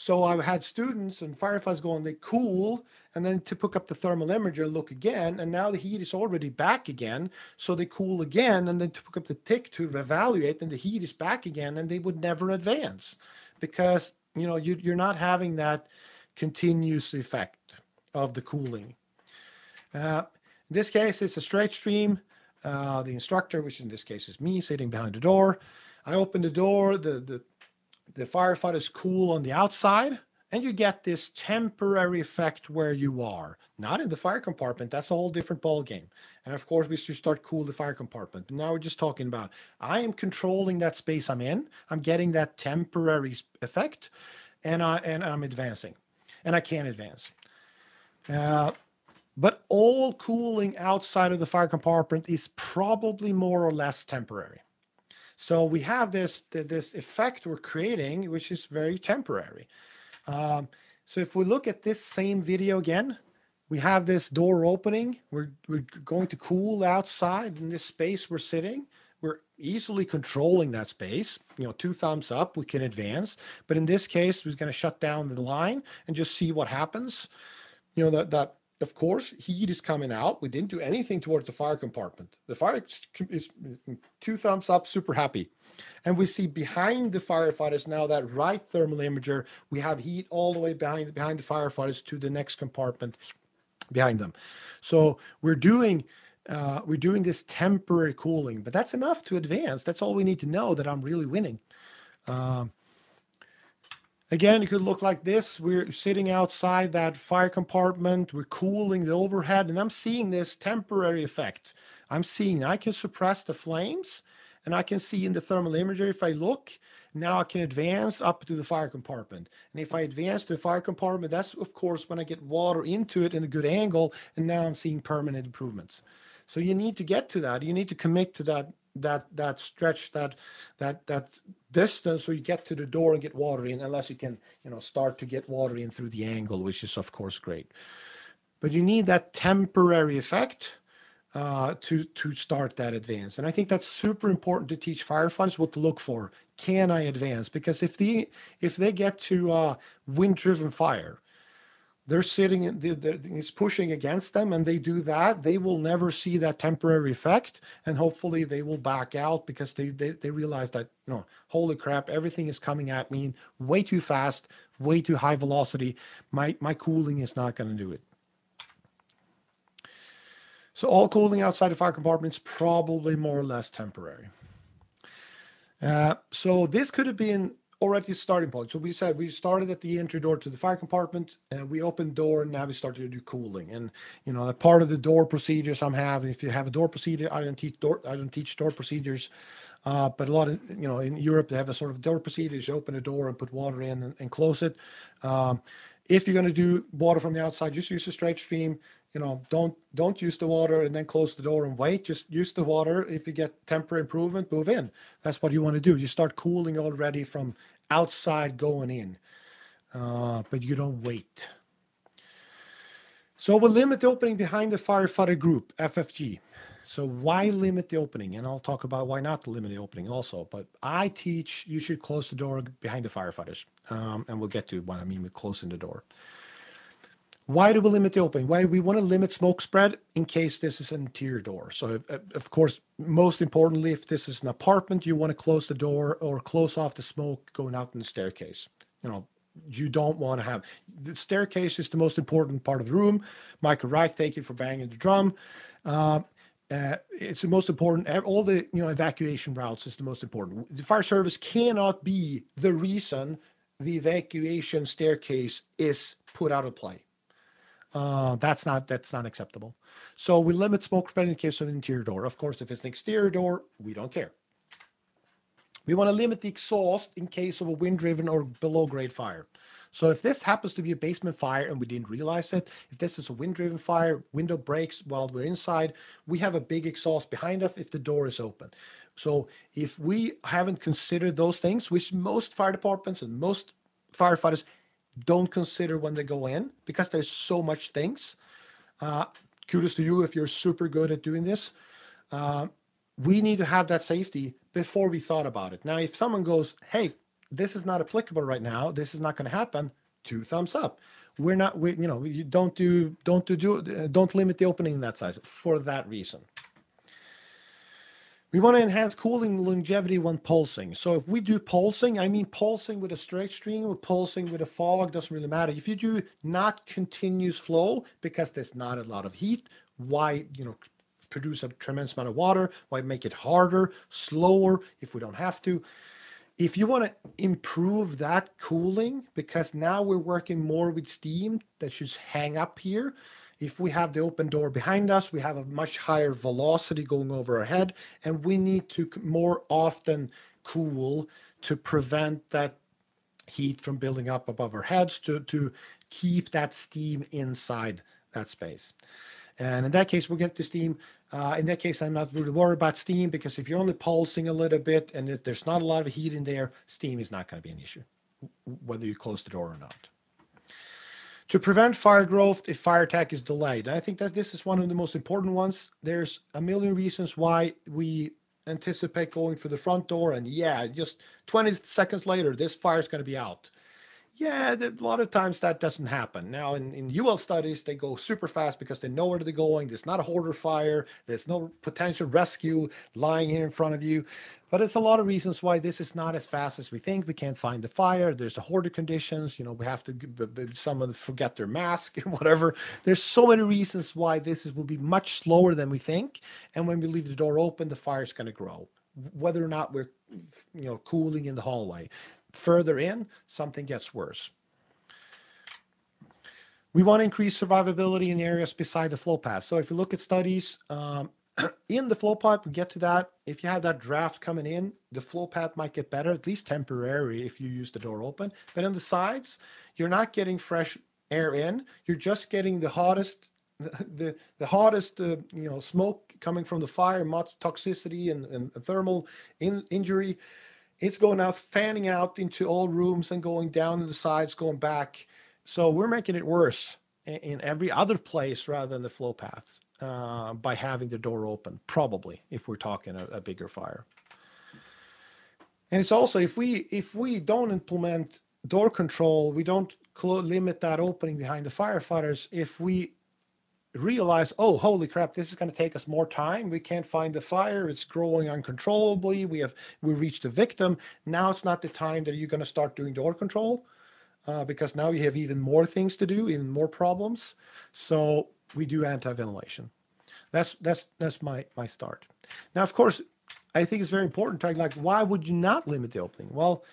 So I had students and firefighters go and they cool, and then to pick up the thermal imager and look again, and now the heat is already back again. So they cool again, and then to pick up the tick to evaluate, and the heat is back again, and they would never advance because you're not having that continuous effect of the cooling. In this case, it's a straight stream. The instructor, which in this case is me, sitting behind the door. I open the door. The firefighters cool on the outside, and you get this temporary effect where you are. Not in the fire compartment. That's a whole different ball game. And of course, we should start cool the fire compartment. But now we're just talking about I am controlling that space I'm in. I'm getting that temporary effect, and I'm advancing, and I can advance. But all cooling outside of the fire compartment is probably more or less temporary. So we have this effect we're creating, which is very temporary. So if we look at this same video again, we have this door opening. We're going to cool outside in this space we're sitting. We're easily controlling that space. 2 thumbs up, we can advance. But in this case, we're going to shut down the line and just see what happens. That of course, heat is coming out. We didn't do anything towards the fire compartment. The fire is 2 thumbs up, super happy. And we see behind the firefighters now, that right thermal imager, we have heat all the way behind the firefighters to the next compartment behind them. So we're doing this temporary cooling, but that's enough to advance. That's all we need to know that I'm really winning. Again, it could look like this. We're sitting outside that fire compartment. We're cooling the overhead, and I'm seeing this temporary effect. I can suppress the flames, and I can see in the thermal imager, if I look, now I can advance up to the fire compartment. And if I advance to the fire compartment, that's, of course, when I get water into it in a good angle, and now I'm seeing permanent improvements. So you need to get to that. You need to commit to that stretch, that distance, so you get to the door and get water in, unless you can start to get water in through the angle, which is of course great. But you need that temporary effect to start that advance. And I think that's super important to teach firefighters what to look for. Can I advance? Because if they get to wind-driven fire, they're sitting, it's pushing against them, and they do that, they will never see that temporary effect, and hopefully they will back out because they realize that, holy crap, everything is coming at me way too fast, way too high velocity. My cooling is not going to do it. So all cooling outside the fire compartment is probably more or less temporary. So this could have been already the starting point. So we said we started at the entry door to the fire compartment, and we opened door, and now we started to do cooling. And a part of the door procedures I'm having. If you have a door procedure, I don't teach door procedures, but a lot of in Europe they have a sort of door procedure. You open a door and put water in and close it. If you're going to do water from the outside, just use a straight stream. Don't use the water and then close the door and wait. Just use the water. If you get temporary improvement, move in. That's what you want to do. You start cooling already from outside going in, but you don't wait. So we'll limit the opening behind the firefighter group, FFG. So why limit the opening? And I'll talk about why not to limit the opening also. But I teach you should close the door behind the firefighters, and we'll get to what I mean with closing the door. Why do we limit the opening? Why we want to limit smoke spread in case this is an interior door. So, of course, most importantly, if this is an apartment, you want to close the door or close off the smoke going out in the staircase. You don't want to have the staircase is the most important part of the room. Michael Reich, thank you for banging the drum. It's the most important. All the evacuation routes is the most important. The fire service cannot be the reason the evacuation staircase is put out of play. That's not acceptable. So we limit smoke spread in case of an interior door. Of course, if it's an exterior door, we don't care. We want to limit the exhaust in case of a wind-driven or below-grade fire. So if this happens to be a basement fire and we didn't realize it, if this is a wind-driven fire, window breaks while we're inside, we have a big exhaust behind us if the door is open. So if we haven't considered those things, which most fire departments and most firefighters don't consider when they go in because there's so much things. Kudos to you if you're super good at doing this. We need to have that safety before we thought about it. Now, if someone goes, hey, this is not applicable right now, this is not going to happen, 2 thumbs up. You don't limit the opening in that size for that reason. We want to enhance cooling longevity when pulsing. So if we do pulsing, I mean pulsing with a straight stream or pulsing with a fog, doesn't really matter. If you do not continuous flow, because there's not a lot of heat, why produce a tremendous amount of water? Why make it harder, slower if we don't have to? If you want to improve that cooling, because now we're working more with steam that should hang up here. If we have the open door behind us, we have a much higher velocity going over our head, and we need to more often cool to prevent that heat from building up above our heads to keep that steam inside that space. And in that case, we'll get the steam. In that case, I'm not really worried about steam, because if you're only pulsing a little bit and if there's not a lot of heat in there, steam is not going to be an issue, whether you close the door or not. To prevent fire growth if fire attack is delayed. And I think that this is one of the most important ones. There's a million reasons why we anticipate going for the front door, and yeah, just 20 seconds later, this fire is going to be out. Yeah, a lot of times that doesn't happen. Now, in UL studies, they go super fast because they know where they're going. There's not a hoarder fire. There's no potential rescue lying here in front of you. But it's a lot of reasons why this is not as fast as we think. We can't find the fire. There's the hoarder conditions. We have to, someone forget their mask and whatever. There's so many reasons why this will be much slower than we think. And when we leave the door open, the fire is going to grow, whether or not we're, cooling in the hallway. Further in, something gets worse. We want to increase survivability in areas beside the flow path. So if you look at studies, in the flow path, we get to that. If you have that draft coming in, the flow path might get better, at least temporary, if you use the door open. But on the sides, you're not getting fresh air in. You're just getting the hottest, the hottest, smoke coming from the fire, much toxicity and thermal injury. It's going out, fanning out into all rooms and going down to the sides, going back. So we're making it worse in every other place rather than the flow path by having the door open, probably, if we're talking a bigger fire. And it's also, if we don't implement door control, we don't limit that opening behind the firefighters, if we realize, oh, holy crap, this is going to take us more time. We can't find the fire. It's growing uncontrollably. We reached the victim. Now it's not the time that you're going to start doing door control because now you have even more things to do, even more problems. So we do anti-ventilation. That's my start. Now, of course, I think it's very important to why would you not limit the opening? Well,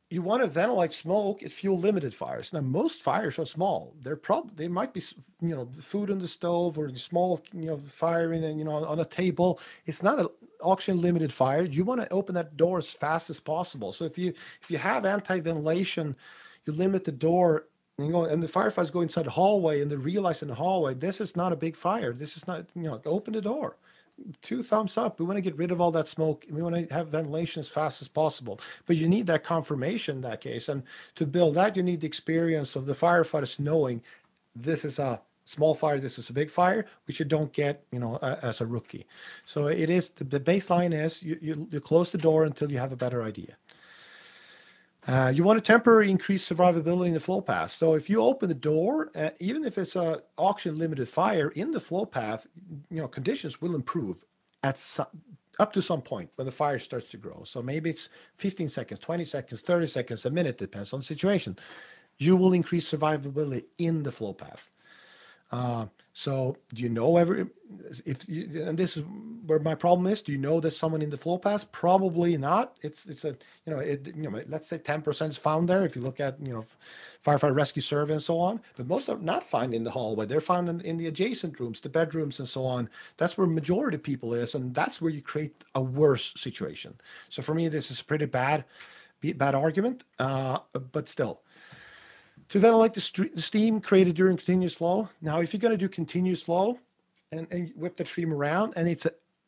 you want to ventilate smoke. It's fuel limited fires. Now, most fires are small. They might be, food on the stove or small, fire in, on a table. It's not an oxygen limited fire. You want to open that door as fast as possible. So if you have anti-ventilation, you limit the door, and the firefighters go inside the hallway and they realize in the hallway, this is not a big fire. This is not, open the door. 2 thumbs up. We want to get rid of all that smoke. We want to have ventilation as fast as possible. But you need that confirmation in that case. And to build that, you need the experience of the firefighters knowing this is a small fire, this is a big fire, which you don't get, as a rookie. So it is, the baseline is you close the door until you have a better idea. You want to temporarily increase survivability in the flow path. So if you open the door, even if it's a oxygen limited fire in the flow path, conditions will improve up to some point when the fire starts to grow. So maybe it's 15 seconds, 20 seconds, 30 seconds, a minute, depends on the situation. You will increase survivability in the flow path. So do you know and this is where my problem is, do you know there's someone in the flow path? Probably not. It's let's say 10% is found there. If you look at, firefighter rescue survey and so on, but most are not found in the hallway. They're found in the adjacent rooms, the bedrooms and so on. That's where majority of people is. And that's where you create a worse situation. So for me, this is a pretty bad argument, but still. To ventilate the steam created during continuous flow. Now, if you're going to do continuous flow and whip the stream around, and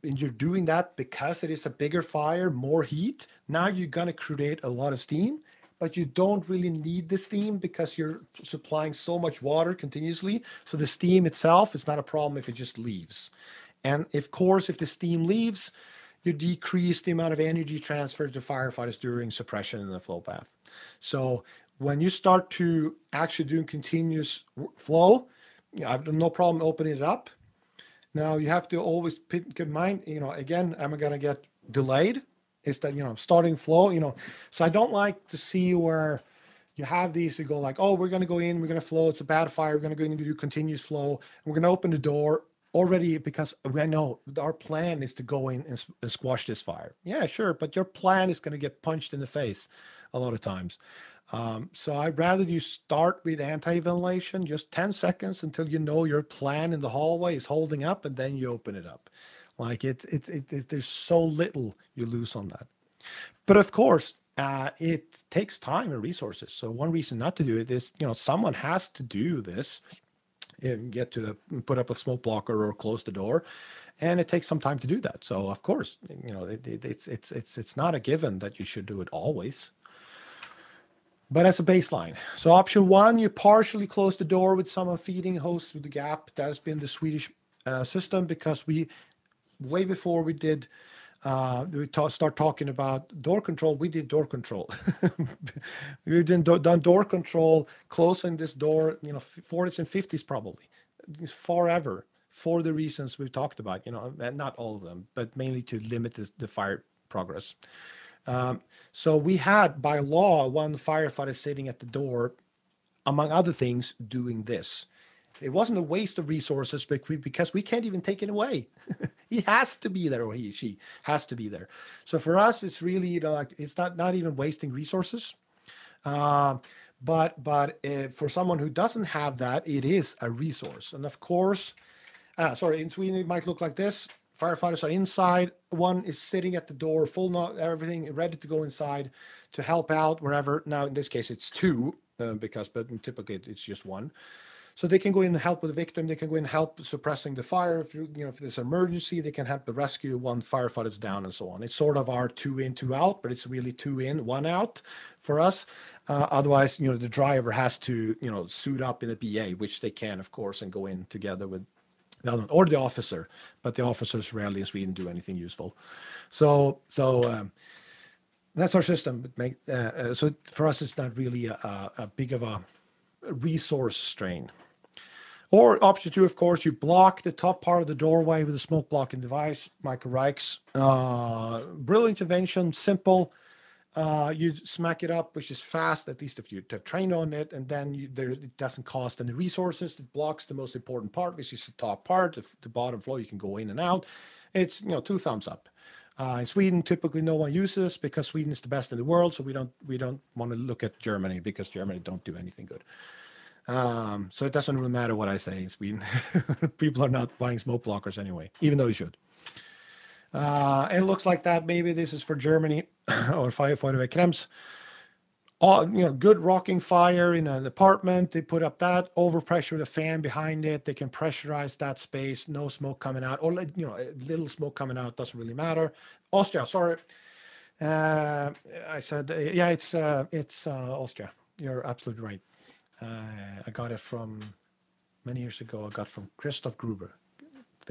you're doing that because it is a bigger fire, more heat, now you're going to create a lot of steam, but you don't really need the steam because you're supplying so much water continuously. So the steam itself is not a problem if it just leaves. And of course, if the steam leaves, you decrease the amount of energy transferred to firefighters during suppression in the flow path. So when you start to actually do continuous flow, I've no problem opening it up. Now you have to always keep in mind, again, am I going to get delayed? Is that, starting flow, so I don't like to see where you have these to go like, oh, we're going to go in, we're going to flow. It's a bad fire. We're going to go in and do continuous flow. And we're going to open the door already because we know our plan is to go in and squash this fire. Yeah, sure. But your plan is going to get punched in the face a lot of times. So I'd rather you start with anti-ventilation, just 10 seconds until your plan in the hallway is holding up, and then you open it up. Like there's so little you lose on that. But of course, it takes time and resources. So one reason not to do it is, someone has to do this. get to put up a smoke blocker or close the door, and it takes some time to do that. So of course, it's not a given that you should do it always, but as a baseline. So option 1, you partially close the door with someone feeding hose through the gap. That has been the Swedish system, because way before we did start talking about door control, we did door control. We've done door control, closing this door, 40s and 50s probably, forever, for the reasons we've talked about, and not all of them, but mainly to limit the fire progress. So we had, by law, one firefighter sitting at the door, among other things, doing this. It wasn't a waste of resources, because we can't even take it away. He has to be there, or she has to be there. So for us, it's really, it's not even wasting resources. But for someone who doesn't have that, it is a resource. And of course, in Sweden, it might look like this. Firefighters are inside. One is sitting at the door, everything ready to go inside to help out wherever. Now, in this case, it's 2, but typically it's just 1. So they can go in and help with the victim. They can go in and help suppressing the fire. If there's an emergency, they can help the rescue one firefighter's down, and so on. It's sort of our 2 in, 2 out, but it's really 2 in, 1 out for us. Otherwise, the driver has to, suit up in a BA, which they can, of course, and go in together with the other, or the officer. But the officers rarely in Sweden do anything useful. So that's our system. So for us, it's not really a big of a resource strain. Or option 2, of course, you block the top part of the doorway with a smoke blocking device, Michael Reich's. Brilliant invention, simple. You smack it up, which is fast, at least if you have trained on it, and then it doesn't cost any resources. It blocks the most important part, which is the top part. The bottom floor, you can go in and out. It's 2 thumbs up. In Sweden, typically no one uses, because Sweden is the best in the world. So we don't want to look at Germany, because Germany don't do anything good. So it doesn't really matter what I say in Sweden. People are not buying smoke blockers anyway, even though you should. It looks like that. Maybe this is for Germany or firefighter at Krems. Good rocking fire in an apartment. They put up that overpressure with a fan behind it. They can pressurize that space. No smoke coming out, or a little smoke coming out, doesn't really matter. Austria, sorry. I said, it's Austria. You're absolutely right. I got it from many years ago. I got from Christoph Gruber, I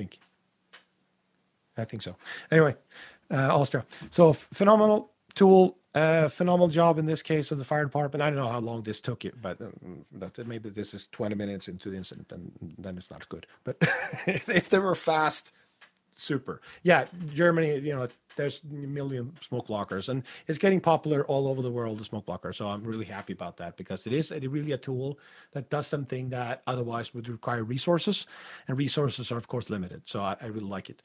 think so. Anyway, Austria. So phenomenal tool, phenomenal job in this case of the fire department. I don't know how long this took it, but maybe this is 20 minutes into the incident, and then it's not good. But if they were fast, super. Yeah, Germany, there's a million smoke blockers, and it's getting popular all over the world, the smoke blocker. So I'm really happy about that, because it is really a tool that does something that otherwise would require resources, and resources are, of course, limited. So I really like it.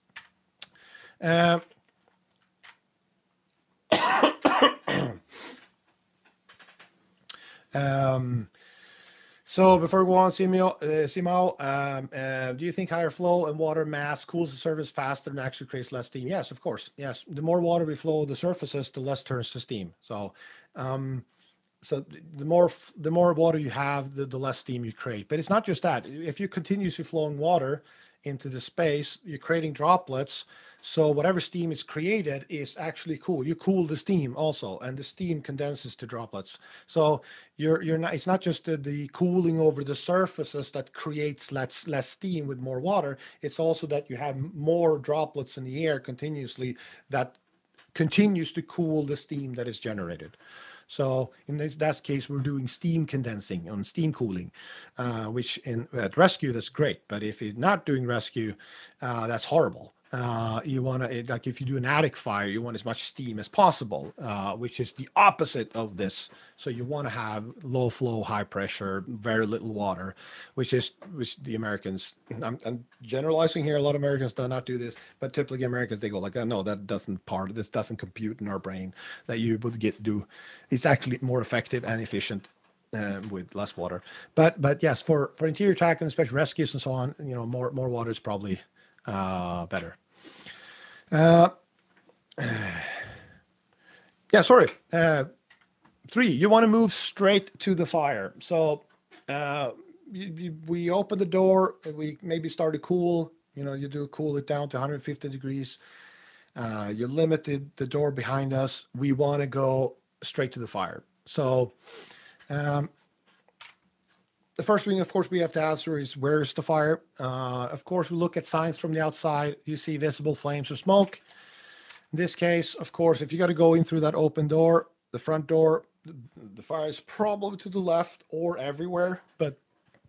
So before we go on, Simao, do you think higher flow and water mass cools the surface faster and actually creates less steam? Yes, of course. Yes, the more water we flow the surfaces, the less turns to steam. So, the more water you have, the less steam you create. But it's not just that. If you continuously flowing water into the space, you're creating droplets. So whatever steam is created is actually cool. You cool the steam also, and the steam condenses to droplets. So you're not. It's not just the cooling over the surfaces that creates less steam with more water. It's also that you have more droplets in the air continuously that continues to cool the steam that is generated. So in that case, we're doing steam condensing on steam cooling, which at rescue, that's great. But if you're not doing rescue, that's horrible. You want to, like if you do an attic fire, you want as much steam as possible, which is the opposite of this. So you want to have low flow, high pressure, very little water, which the Americans, I'm generalizing here, a lot of Americans do not do this, but typically Americans, they go like, oh, no, this doesn't compute in our brain that you would do. It's actually more effective and efficient with less water. But yes, for interior attack and especially rescues and so on, more water is probably better. Sorry. 3, you want to move straight to the fire. So we open the door, and we maybe start to cool. You do cool it down to 150 degrees. You limit the door behind us. We want to go straight to the fire. So the first thing, of course, we have to answer is, where is the fire? Of course, we look at signs from the outside. You see visible flames or smoke. In this case, of course, if you got to go in through that open door, the front door, the fire is probably to the left or everywhere, but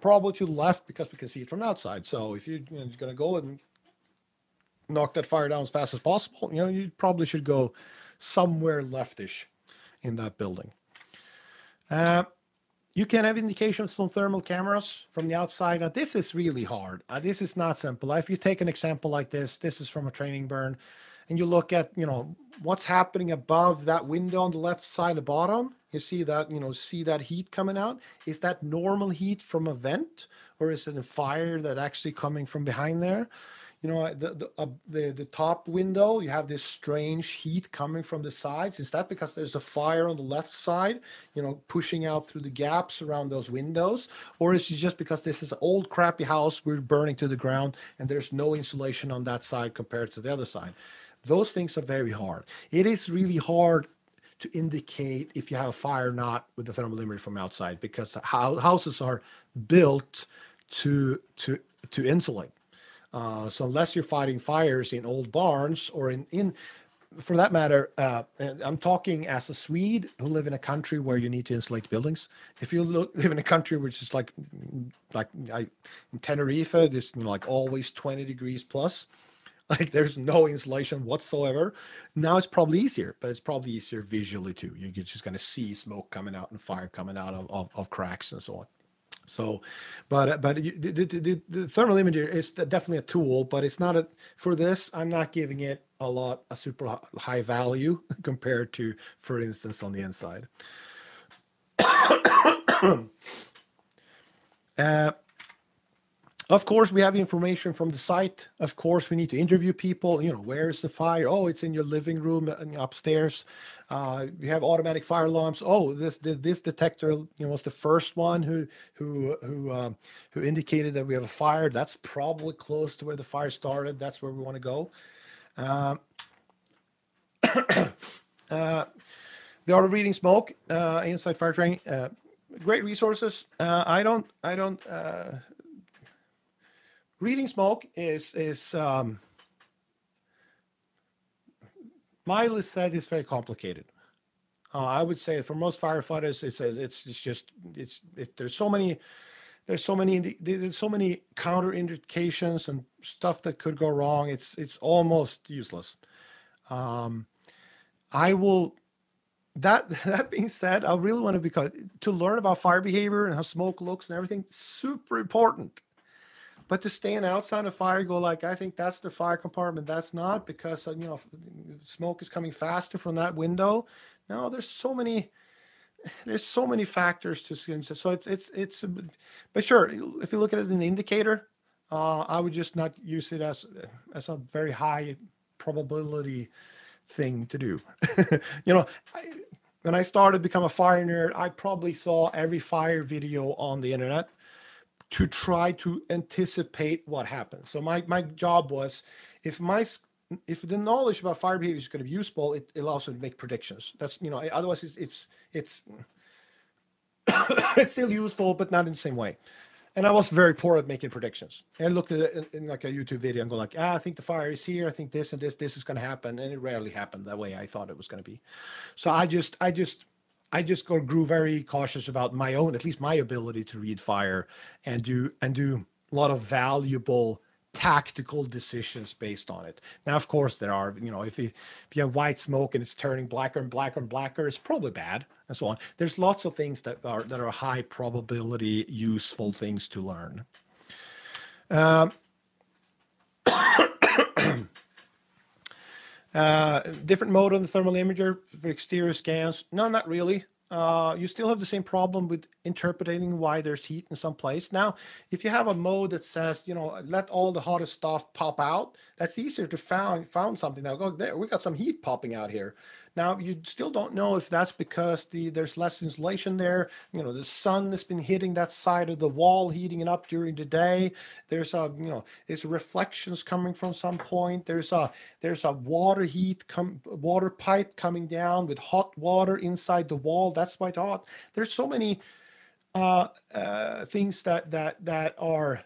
probably to the left because we can see it from outside. So if you're going to go and knock that fire down as fast as possible, you probably should go somewhere leftish in that building. You can have indications on thermal cameras from the outside. Now, this is really hard. This is not simple. If you take an example like this is from a training burn, and you look at, what's happening above that window on the left side, the bottom, you see that, see that heat coming out. Is that normal heat from a vent, or is it a fire that actually coming from behind there? The top window, you have this strange heat coming from the sides. Is that because there's a fire on the left side, pushing out through the gaps around those windows? Or is it just because this is an old crappy house we're burning to the ground and there's no insulation on that side compared to the other side? Those things are very hard. It is really hard to indicate if you have a fire or not with the thermal imagery from outside, because houses are built to insulate. So unless you're fighting fires in old barns or in for that matter, and I'm talking as a Swede who live in a country where you need to insulate buildings. If you live in a country which is like in Tenerife, there's like always 20 degrees plus, like there's no insulation whatsoever. Now it's probably easier, but it's probably easier visually too. You're just going to see smoke coming out and fire coming out of cracks and so on. So, but the thermal imager is definitely a tool, but it's not for this. I'm not giving it a super high value compared to, for instance, on the inside. Of course, we have information from the site. Of course, we need to interview people. Where is the fire? Oh, it's in your living room upstairs. We have automatic fire alarms. Oh, this detector, was the first one who indicated that we have a fire. That's probably close to where the fire started. That's where we want to go. The art of reading smoke, inside fire training, great resources. Reading smoke is mildly said, is very complicated. I would say for most firefighters, there's so many counter indications and stuff that could go wrong. It's almost useless. That being said, I really want to learn about fire behavior and how smoke looks and everything. Super important. But to stand outside a fire, go like, I think that's the fire compartment. That's not, because smoke is coming faster from that window. No, there's so many factors to see. So it's. But sure, if you look at it as an indicator, I would just not use it as a very high probability thing to do. When I started to become a fire nerd, I probably saw every fire video on the internet to try to anticipate what happens. So my job was, if the knowledge about fire behavior is going to be useful, it allows me to make predictions. That's otherwise it's it's still useful, but not in the same way. And I was very poor at making predictions. I looked at it in like a YouTube video and go like, I think the fire is here. I think this and this is going to happen, and it rarely happened that way I thought it was going to be. So I just grew very cautious about my own, at least my ability to read fire and do a lot of valuable tactical decisions based on it. Now, of course, there are, if you have white smoke and it's turning blacker and blacker and blacker, it's probably bad, and so on. There's lots of things that are high probability, useful things to learn. Different mode on the thermal imager for exterior scans. No, not really. You still have the same problem with interpreting why there's heat in some place. Now, if you have a mode that says, let all the hottest stuff pop out, that's easier to found something. Now, go there, we got some heat popping out here. Now, you still don't know if that's because there's less insulation there. The sun has been hitting that side of the wall, heating it up during the day. There's there's reflections coming from some point. There's a water water pipe coming down with hot water inside the wall. That's why it's hot. There's so many things that are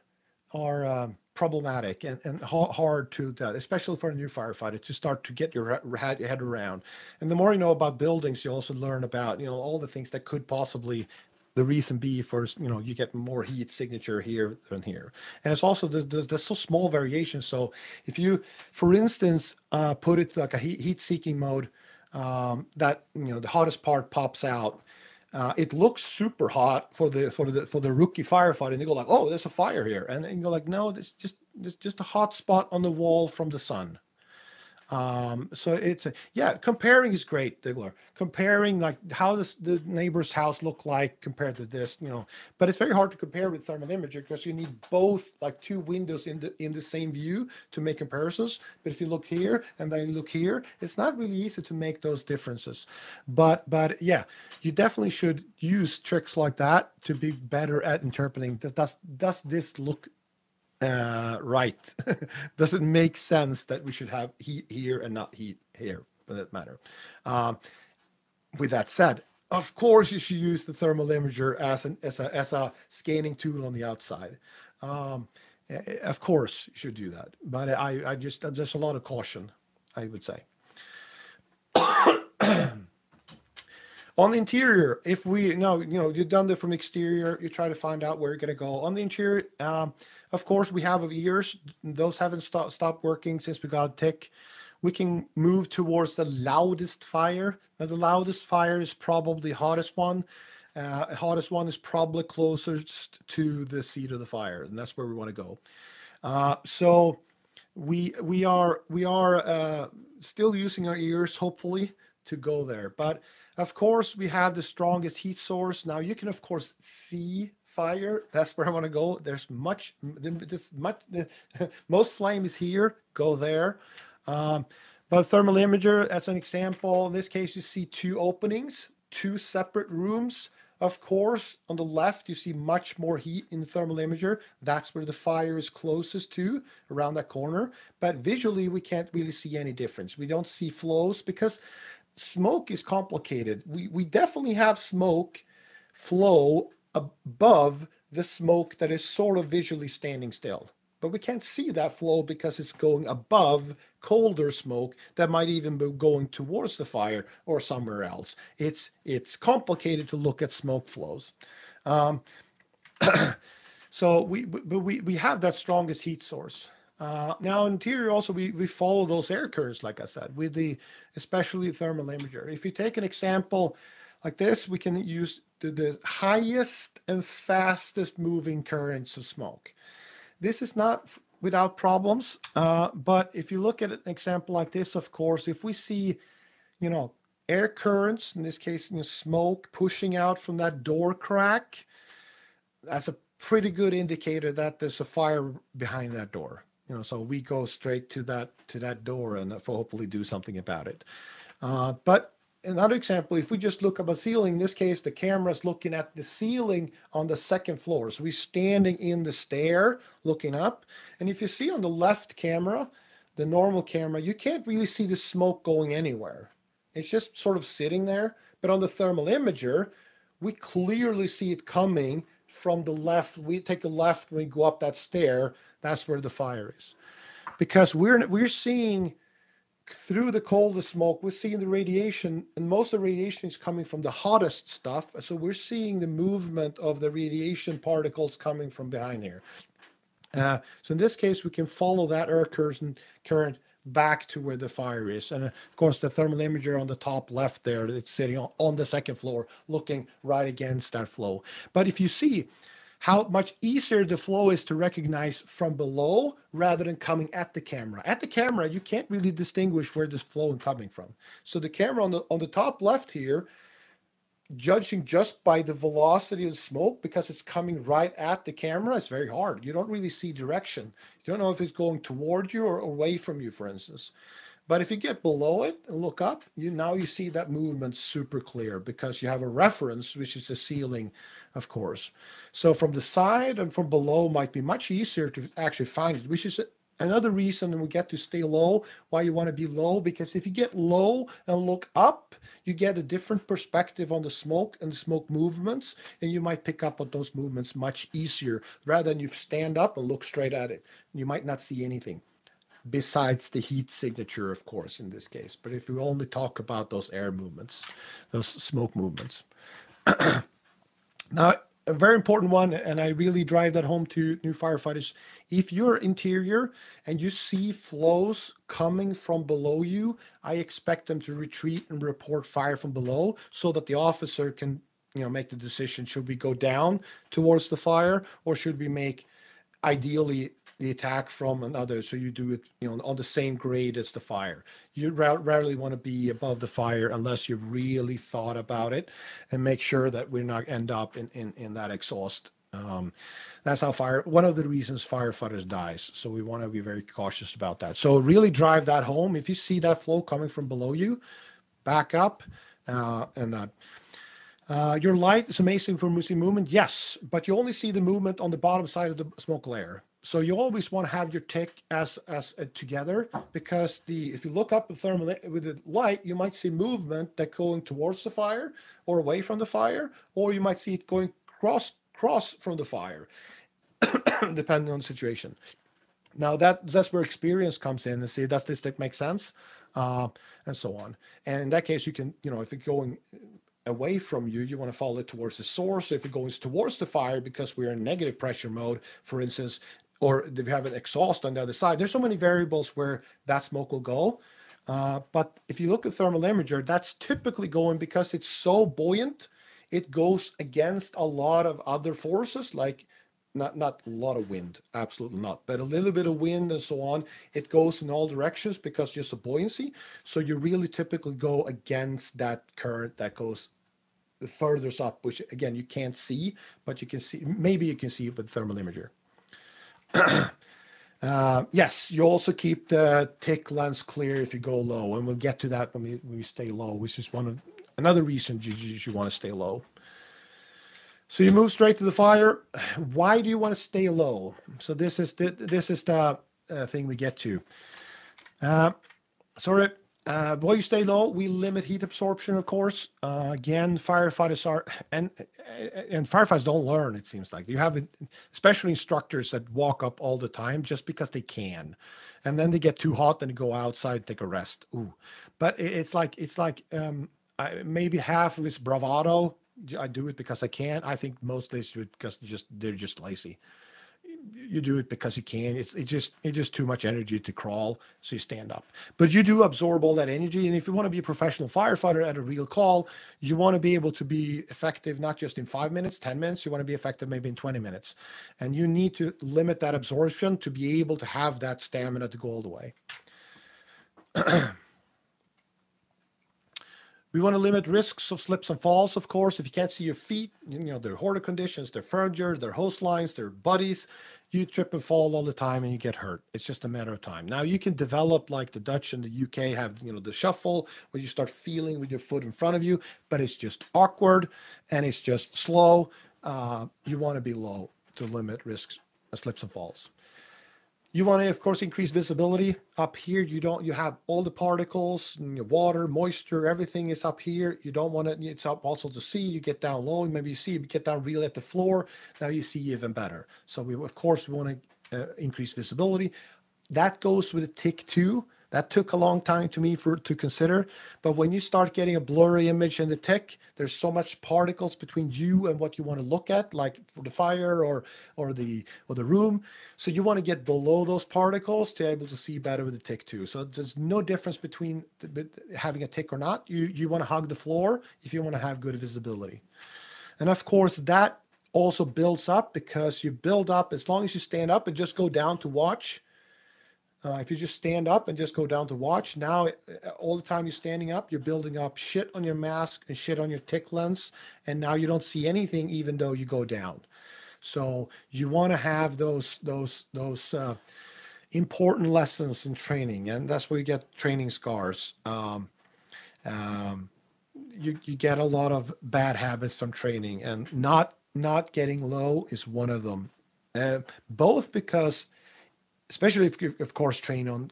problematic and hard to that, especially for a new firefighter to start to get your head around. And the more you know about buildings, you also learn about all the things that could possibly the reason be for you get more heat signature here than here. And it's also there's so small variations. So if you, for instance, put it like a heat seeking mode, that the hottest part pops out. It looks super hot for the rookie firefighter, and they go like, "Oh, there's a fire here," and you go like, "No, it's just a hot spot on the wall from the sun." So it's comparing is great, Digler. Comparing like how does the neighbor's house look like compared to this, but it's very hard to compare with thermal imager because you need both like two windows in the same view to make comparisons. But if you look here and then you look here, it's not really easy to make those differences. But yeah, you definitely should use tricks like that to be better at interpreting. Does this look right? Does it make sense that we should have heat here and not heat here, for that matter? With that said, of course you should use the thermal imager as a scanning tool on the outside. Of course you should do that, but I just there's a lot of caution, I would say. On the interior, if we you've done that from exterior, you try to find out where you're going to go. On the interior, of course, we have ears. Those haven't stopped working since we got tick. We can move towards the loudest fire. Now, the loudest fire is probably the hottest one. Hottest one is probably closest to the seat of the fire, and that's where we want to go. So we are still using our ears, hopefully, to go there. But of course, we have the strongest heat source. Now you can, of course, see fire. That's where I want to go. There's most flame is here. Go there. But thermal imager, as an example, in this case, you see two openings, two separate rooms. Of course, on the left, you see much more heat in the thermal imager. That's where the fire is closest to, around that corner. But visually, we can't really see any difference. We don't see flows because smoke is complicated. We definitely have smoke flow above the smoke that is sort of visually standing still. But we can't see that flow because it's going above colder smoke that might even be going towards the fire or somewhere else. It's complicated to look at smoke flows. So we have that strongest heat source. Now, interior also, we follow those air currents, like I said, with especially thermal imager. If you take an example like this, we can use the highest and fastest moving currents of smoke. This is not without problems, but if you look at an example like this, of course, if we see, air currents, in this case, smoke pushing out from that door crack, that's a pretty good indicator that there's a fire behind that door. So we go straight to that door and hopefully do something about it. But another example, if we just look up a ceiling, in this case, the camera is looking at the ceiling on the second floor. So we're standing in the stair looking up. And if you see on the left camera, the normal camera, you can't really see the smoke going anywhere. It's just sort of sitting there. But on the thermal imager, we clearly see it coming from the left. We take a left when we go up that stair. That's where the fire is, because we're seeing through the coldest smoke. We're seeing the radiation, and most of the radiation is coming from the hottest stuff. So we're seeing the movement of the radiation particles coming from behind here. So in this case, we can follow that air current back to where the fire is. And of course, the thermal imager on the top left there, it's sitting on the second floor, looking right against that flow. But if you see how much easier the flow is to recognize from below rather than coming at the camera. At the camera, you can't really distinguish where this flow is coming from. So the camera on the top left here, judging just by the velocity of the smoke, because it's coming right at the camera, it's very hard. You don't really see direction. You don't know if it's going toward you or away from you, for instance. But if you get below it and look up, now you see that movement super clear because you have a reference, which is the ceiling, of course. So from the side and from below might be much easier to actually find it, which is another reason we get to stay low, why you want to be low, because if you get low and look up, you get a different perspective on the smoke and the smoke movements, and you might pick up on those movements much easier rather than you stand up and look straight at it. You might not see anything besides the heat signature, of course, in this case. But if we only talk about those air movements, those smoke movements. Now, a very important one, and I really drive that home to new firefighters. If you're interior and you see flows coming from below you, I expect them to retreat and report fire from below so that the officer can, make the decision. Should we go down towards the fire, or should we make, ideally, the attack from another, so you do it, on the same grade as the fire. You rarely want to be above the fire unless you really thought about it, and make sure that we're not end up in that exhaust. That's how one of the reasons firefighters dies. So we want to be very cautious about that. So really drive that home. If you see that flow coming from below you, back up, and that. Your light is amazing for seeing movement, yes, but you only see the movement on the bottom side of the smoke layer. So you always want to have your tick as together, because if you look up the thermal with the light, you might see movement that going towards the fire or away from the fire, or you might see it going cross from the fire, depending on the situation. Now that's where experience comes in and see, does this stick make sense, and so on. And in that case, you can, if it's going away from you, you want to follow it towards the source. If it goes towards the fire because we're in negative pressure mode, for instance, or if you have an exhaust on the other side, there's so many variables where that smoke will go. But if you look at thermal imager, that's typically going, because it's so buoyant, it goes against a lot of other forces, like not a lot of wind, absolutely not, but a little bit of wind and so on. It goes in all directions because just a buoyancy. So you really typically go against that current that goes the furthest up, which again, you can't see, but you can see, maybe you can see it with the thermal imager. Yes, you also keep the tick lens clear if you go low, and we'll get to that when we stay low, which is another reason you want to stay low. So you move straight to the fire. Why do you want to stay low? So this is the thing we get to. While you stay low, we limit heat absorption, of course. Again, firefighters and firefighters don't learn, it seems like. You have, especially instructors that walk up all the time just because they can. And then they get too hot and they go outside and take a rest. Ooh. But it's like maybe half of it's bravado. I do it because I can. I think mostly it's because they're just lazy. You do it because you can. It's just too much energy to crawl, so you stand up. But you do absorb all that energy, and if you want to be a professional firefighter at a real call, you want to be able to be effective not just in 5 minutes, 10 minutes. You want to be effective maybe in 20 minutes, and you need to limit that absorption to be able to have that stamina to go all the way. We want to limit risks of slips and falls, of course. If you can't see your feet, their hoarder conditions, their furniture, their hose lines, their buddies, you trip and fall all the time and you get hurt. It's just a matter of time. Now you can develop, like the Dutch and the UK have, the shuffle where you start feeling with your foot in front of you, but it's just awkward and it's just slow. You want to be low to limit risks of slips and falls. You want to, of course, increase visibility. Up here, you have all the particles, water, moisture, everything is up here. You don't want it's up also to see. You get down low, maybe you get down really at the floor. Now you see even better. So we want to increase visibility. That goes with a tick too. That took a long time to me to consider. But when you start getting a blurry image in the tick, there's so much particles between you and what you want to look at, like for the fire or the room. So you want to get below those particles to be able to see better with the tick too. So there's no difference between having a tick or not. You want to hug the floor if you want to have good visibility. And of course, that also builds up, because you build up as long as you stand up and just go down to watch. If you just stand up and just go down to watch, now all the time you're standing up, you're building up shit on your mask and shit on your tick lens, and now you don't see anything even though you go down. So you want to have those important lessons in training, and that's where you get training scars. Um, you get a lot of bad habits from training, and not getting low is one of them. Both because, especially if you, of course, train on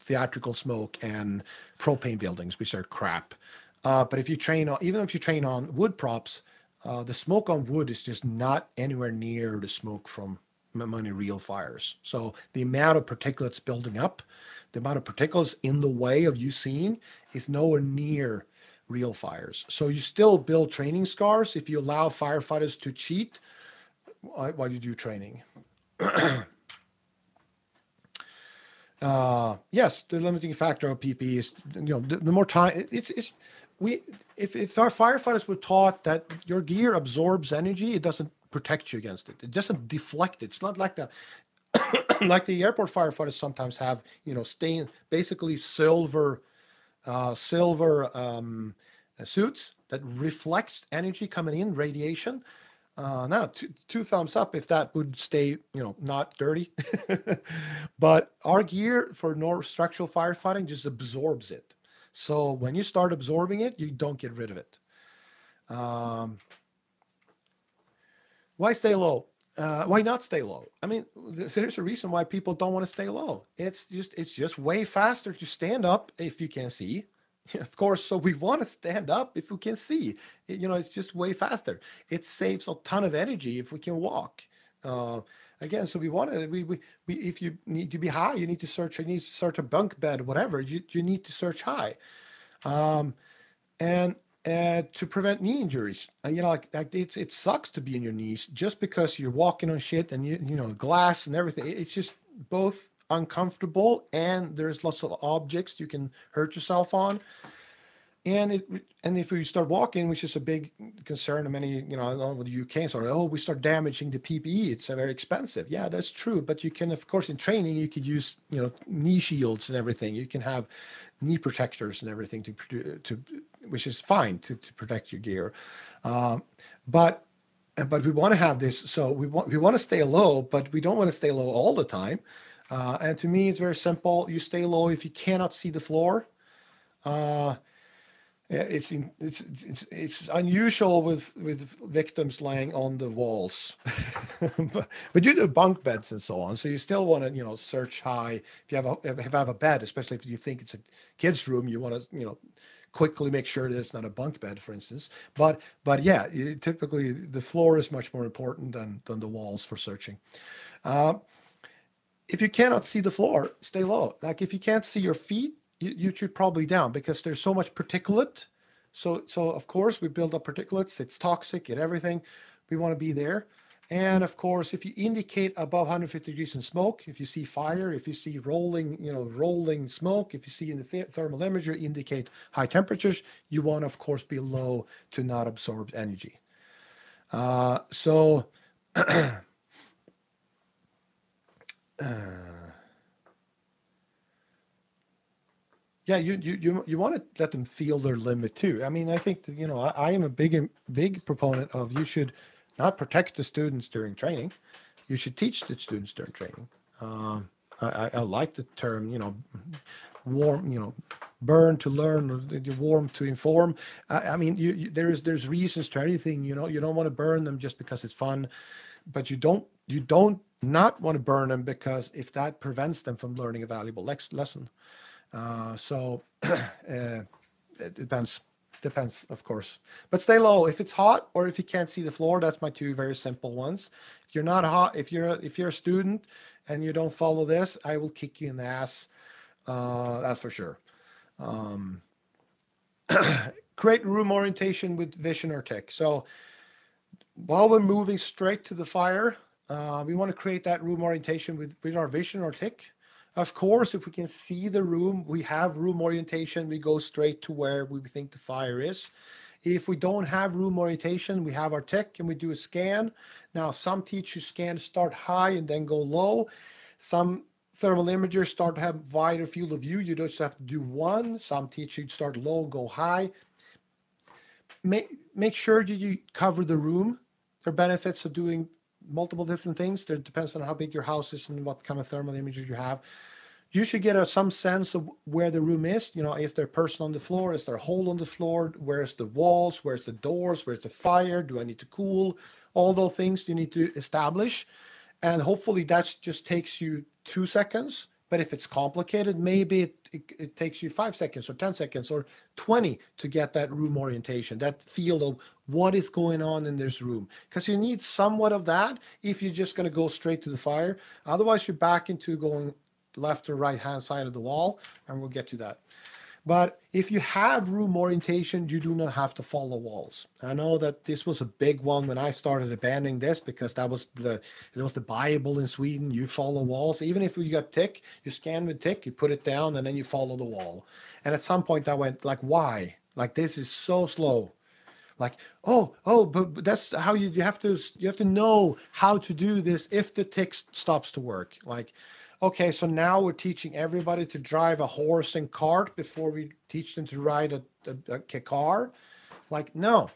theatrical smoke and propane buildings, which are crap. But if you train on, even if you train on wood props, the smoke on wood is just not anywhere near the smoke from many real fires. So the amount of particulates building up, the amount of particulates in the way of you seeing is nowhere near real fires. So you still build training scars if you allow firefighters to cheat while you do training. Yes, the limiting factor of PPE is, the more time if our firefighters were taught that your gear absorbs energy, it doesn't protect you against it. It doesn't deflect it. It's not like the like the airport firefighters sometimes have, basically silver suits that reflects energy coming in, radiation. Now, two thumbs up if that would stay, not dirty. But our gear for structural firefighting just absorbs it. So when you start absorbing it, you don't get rid of it. Why stay low? Why not stay low? I mean, there's a reason why people don't want to stay low. It's just way faster to stand up if you can see. Of course, so we want to stand up if we can see. It's just way faster. It saves a ton of energy if we can walk. Again, so we want to. We if you need to be high, you need to search. You need to search a bunk bed, whatever. You need to search high, and to prevent knee injuries. It sucks to be in your knees just because you're walking on shit and glass and everything. It's just both uncomfortable, and there's lots of objects you can hurt yourself on, and if we start walking, which is a big concern of many, I don't know, the UK, we start damaging the PPE, it's very expensive. Yeah, that's true, but you can, of course, in training you could use knee shields and everything. You can have knee protectors and everything to which is fine to protect your gear, but we want to have this. So we want to stay low, but we don't want to stay low all the time. And to me, it's very simple. You stay low if you cannot see the floor. It's unusual with victims laying on the walls, but you do bunk beds and so on. So you still want to search high. If you have a bed, especially if you think it's a kid's room, you want to quickly make sure that it's not a bunk bed, for instance. But yeah, typically the floor is much more important than the walls for searching. If you cannot see the floor, stay low. Like if you can't see your feet, you should probably down, because there's so much particulate. So of course we build up particulates. It's toxic and everything. We want to be there. And of course, if you indicate above 150 degrees in smoke, if you see fire, if you see rolling smoke, if you see in the thermal imager indicate high temperatures, you want to, of course, be low to not absorb energy. Yeah, you want to let them feel their limit too. I mean, I think that, I am a big proponent of, you should not protect the students during training. You should teach the students during training. I like the term, warm, burn to learn, warm to inform. I mean, there's reasons to anything. You don't want to burn them just because it's fun, but you don't not want to burn them because if that prevents them from learning a valuable lesson. So it depends, of course. But stay low if it's hot or if you can't see the floor. That's my two very simple ones. If you're not hot, if you're a student and you don't follow this, I will kick you in the ass. That's for sure. Create room orientation with vision or tech. So while we're moving straight to the fire, we want to create that room orientation with our vision or tech. Of course, if we can see the room, we have room orientation, we go straight to where we think the fire is. If we don't have room orientation, we have our tech and we do a scan. Now, some teach you scan start high and then go low. Some thermal imagers start to have wider field of view. You just have to do one. Some teach you start low, go high. Make sure you cover the room. There are benefits of doing multiple different things. It depends on how big your house is and what kind of thermal images you have. You should get some sense of where the room is. Is there a person on the floor? Is there a hole on the floor? Where's the walls? Where's the doors? Where's the fire? Do I need to cool? All those things you need to establish. And hopefully that just takes you 2 seconds. But if it's complicated, maybe it takes you 5 seconds or 10 seconds or 20 to get that room orientation, that feel of what is going on in this room. Because you need somewhat of that if you're just going to go straight to the fire. Otherwise, you're back into going left or right hand side of the wall, and we'll get to that. But if you have room orientation, you do not have to follow walls. I know that this was a big one when I started abandoning this, because it was the Bible in Sweden. You follow walls. Even if you got tick, you scan with tick, you put it down, and then you follow the wall. And at some point I went like, why? Like, this is so slow. Like, but that's how you have to know how to do this if the tick stops to work. Like, okay, so now we're teaching everybody to drive a horse and cart before we teach them to ride a car. Like, no,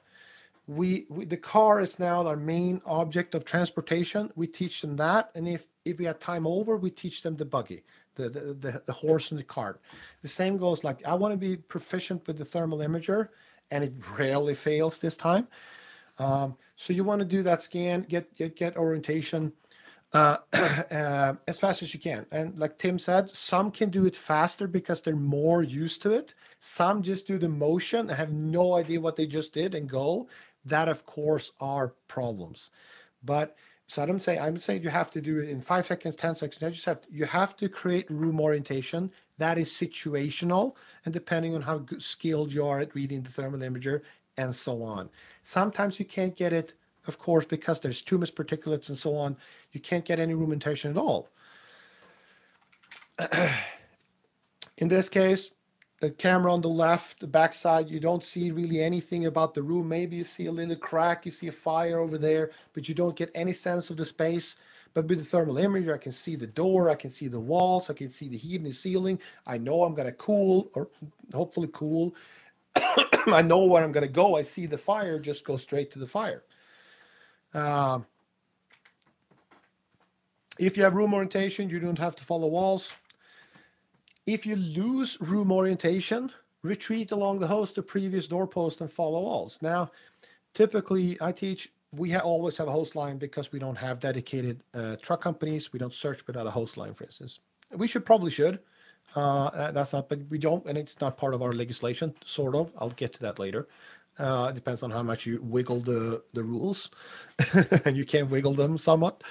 the car is now our main object of transportation. We teach them that, and if we have time over, we teach them the buggy, the horse and the cart. The same goes, like, I want to be proficient with the thermal imager, and it rarely fails this time. So you want to do that scan, get orientation as fast as you can. And like Tim said, some can do it faster because they're more used to it. Some just do the motion and have no idea what they just did and go. That, of course, are problems. But so I'm saying you have to do it in 5 seconds, 10 seconds. You have to create room orientation. That is situational, and depending on how skilled you are at reading the thermal imager and so on. Sometimes you can't get it, of course, because there's too much particulates and so on. You can't get any room orientation at all. In this case, the camera on the left, the backside, you don't see really anything about the room. Maybe you see a little crack, you see a fire over there, but you don't get any sense of the space. But with the thermal imager, I can see the door, I can see the walls, I can see the heat in the ceiling. I know I'm going to cool, or hopefully cool. I know where I'm going to go. I see the fire, just go straight to the fire. If you have room orientation, you don't have to follow walls. If you lose room orientation, retreat along the host to previous doorpost and follow walls. Now, typically I teach, we always have a host line because we don't have dedicated truck companies. We don't search without a host line, for instance. We should. That's not, but we don't, and it's not part of our legislation, sort of. I'll get to that later. It depends on how much you wiggle the rules, and you can wiggle them somewhat.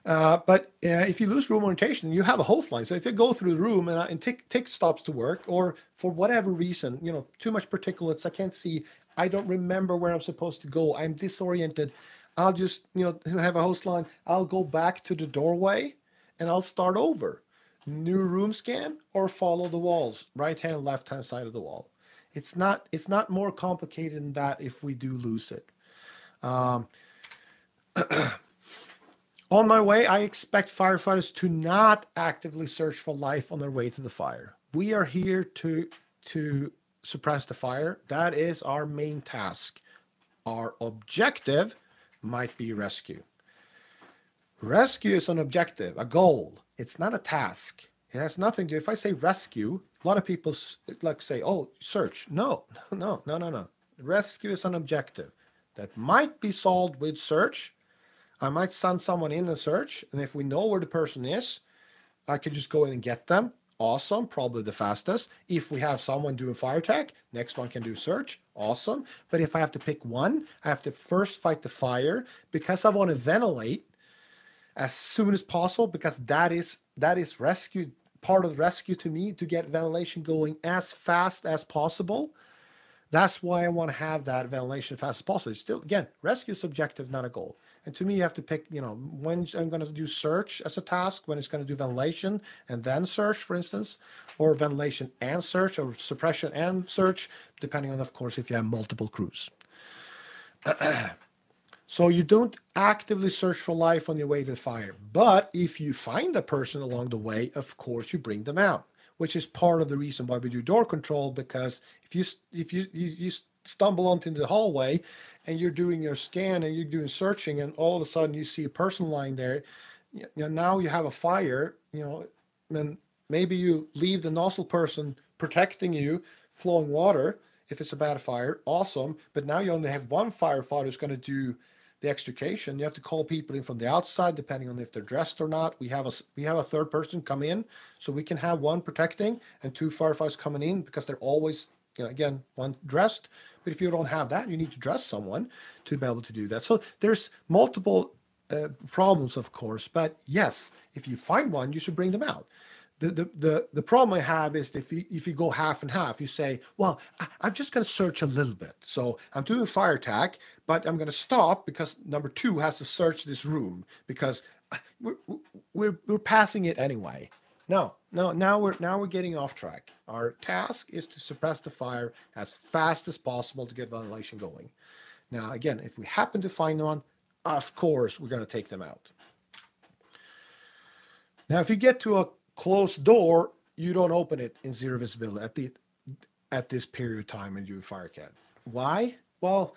But if you lose room orientation, you have a host line. So if you go through the room and tick stops to work, or for whatever reason, too much particulates, I can't see, I don't remember where I'm supposed to go, I'm disoriented, I'll just, have a host line, I'll go back to the doorway and I'll start over. New room scan, or follow the walls, right hand, left hand side of the wall. It's not more complicated than that if we do lose it. On my way, I expect firefighters to not actively search for life on their way to the fire. We are here to suppress the fire. That is our main task. Our objective might be rescue. Rescue is an objective, a goal. It's not a task. It has nothing to do. If I say rescue, a lot of people say, oh, search. No. Rescue is an objective that might be solved with search. I might send someone in and search, and if we know where the person is, I could just go in and get them. Awesome, probably the fastest. If we have someone doing fire tech, next one can do search. Awesome. But if I have to pick one, I have to first fight the fire, because I want to ventilate as soon as possible, because that is rescue, part of rescue to me, to get ventilation going as fast as possible. That's why I want to have that ventilation as fast as possible. It's still, again, rescue is objective, not a goal. And to me, you have to pick, when I'm going to do search as a task, when it's going to do ventilation and then search, for instance, or ventilation and search, or suppression and search, depending on, of course, if you have multiple crews. So you don't actively search for life on your way to the fire. But if you find a person along the way, of course, you bring them out, which is part of the reason why we do door control, because if you stumble onto the hallway and you're doing your scan and you're doing searching, and all of a sudden you see a person lying there, now you have a fire, then maybe you leave the nozzle person protecting you, flowing water. If it's a bad fire, awesome. But now you only have one firefighter who's going to do the extrication. You have to call people in from the outside, depending on if they're dressed or not. We have a third person come in, so we can have one protecting and two firefighters coming in, because they're always, again, one dressed. But if you don't have that, you need to dress someone to be able to do that. So there's multiple problems, of course. But yes, if you find one, you should bring them out. The problem I have is if you go half and half, you say, well, I'm just going to search a little bit. So I'm doing fire attack, but I'm going to stop because number two has to search this room because we're passing it anyway. No, now we're getting off track. Our task is to suppress the fire as fast as possible to get ventilation going. Now, again, if we happen to find one, of course, we're going to take them out. Now, if you get to a closed door, you don't open it in zero visibility at this period of time when you do fire cat. Why? Well,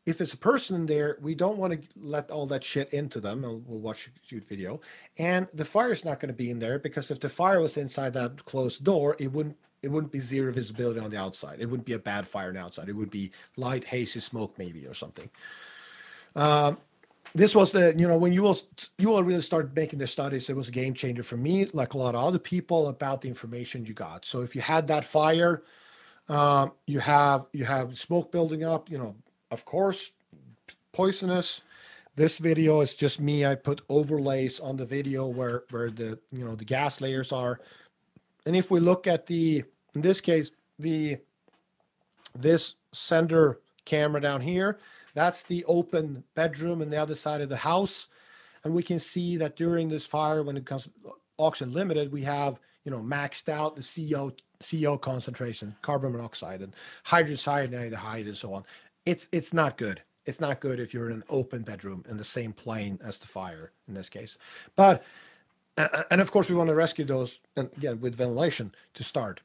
if it's a person in there, we don't want to let all that shit into them. We'll watch a shoot video, and the fire's not going to be in there, because if the fire was inside that closed door, it wouldn't be zero visibility on the outside. It wouldn't be a bad fire on the outside. It would be light, hazy smoke maybe or something. This was when you will really start making the studies, it was a game changer for me, like a lot of other people, about the information you got. So if you had that fire, you have smoke building up, of course, poisonous. This video is just me. I put overlays on the video where the the gas layers are. And if we look at in this case, this sender camera down here, that's the open bedroom on the other side of the house. And we can see that during this fire, when it comes to oxygen limited, we have, maxed out the CO concentration, carbon monoxide and hydrogen cyanide and so on. It's not good. It's not good if you're in an open bedroom in the same plane as the fire in this case. But, and of course we want to rescue those, and again, with ventilation to start.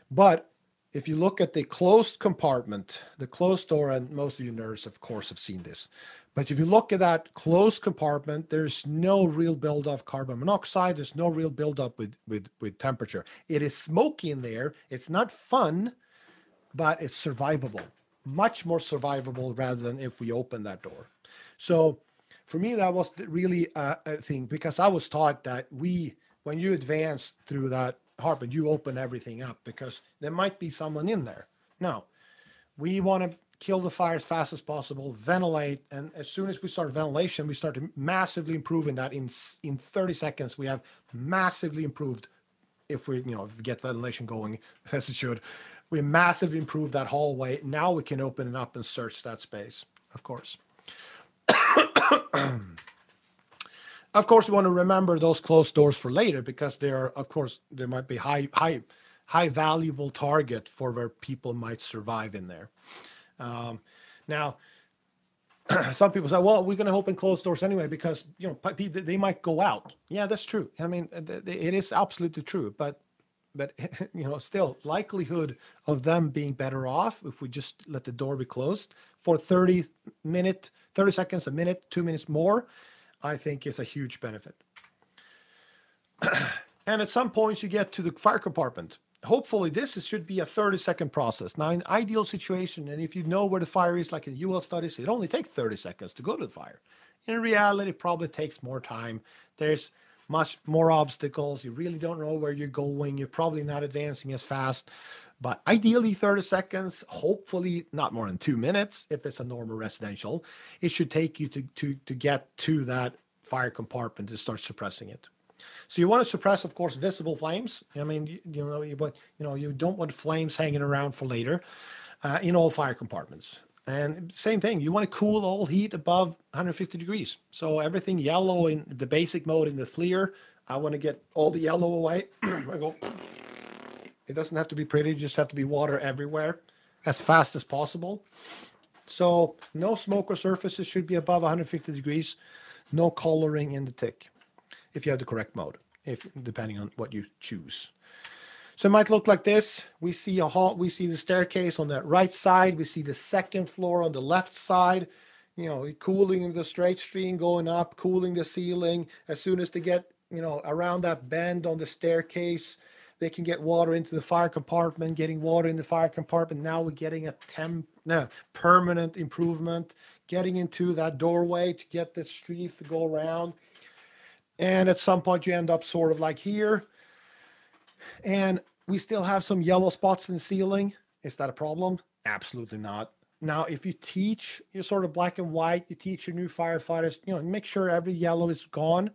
But if you look at the closed compartment, the closed door, and most of you nerds, of course, have seen this. But if you look at that closed compartment, there's no real buildup of carbon monoxide. There's no real buildup with temperature. It is smoky in there. It's not fun, but it's survivable. Much more survivable rather than if we open that door. So for me, that was really a thing, because I was taught that when you advance through that apartment, you open everything up because there might be someone in there. No, we want to kill the fire as fast as possible, ventilate, and as soon as we start ventilation, we start to massively improve in that. In 30 seconds, we have massively improved. If we get ventilation going as it should, we massively improve that hallway. Now we can open it up and search that space, of course. Of course, we want to remember those closed doors for later, because there might be high valuable target for where people might survive in there. Now, some people say, well, we're going to open closed doors anyway, because they might go out. Yeah, that's true. I mean, it is absolutely true. But still, likelihood of them being better off if we just let the door be closed for 30 seconds, a minute, 2 minutes more, I think is a huge benefit. And at some points you get to the fire compartment. Hopefully this should be a 30-second process. Now, in ideal situation, and if you know where the fire is, like in UL studies, it only takes 30 seconds to go to the fire. In reality, it probably takes more time. There's much more obstacles. You really don't know where you're going. You're probably not advancing as fast. But ideally 30 seconds, hopefully not more than 2 minutes if it's a normal residential. It should take you to get to that fire compartment to start suppressing it. So you want to suppress, of course, visible flames. I mean, you don't want flames hanging around for later in all fire compartments. And same thing, you want to cool all heat above 150 degrees. So everything yellow in the basic mode in the FLIR, I want to get all the yellow away. I go. It doesn't have to be pretty, just have to be water everywhere as fast as possible. So no smoke or surfaces should be above 150 degrees. No coloring in the tick if you have the correct mode, depending on what you choose. So it might look like this. We see a hall, we see the staircase on the right side. We see the second floor on the left side, cooling the straight stream going up, cooling the ceiling. As soon as they get, around that bend on the staircase, they can get water into the fire compartment, getting water in the fire compartment. Now we're getting a permanent improvement, getting into that doorway to get the street to go around. And at some point you end up sort of like here. And we still have some yellow spots in the ceiling. Is that a problem? Absolutely not. Now, if you teach, you're sort of black and white, you teach your new firefighters, make sure every yellow is gone.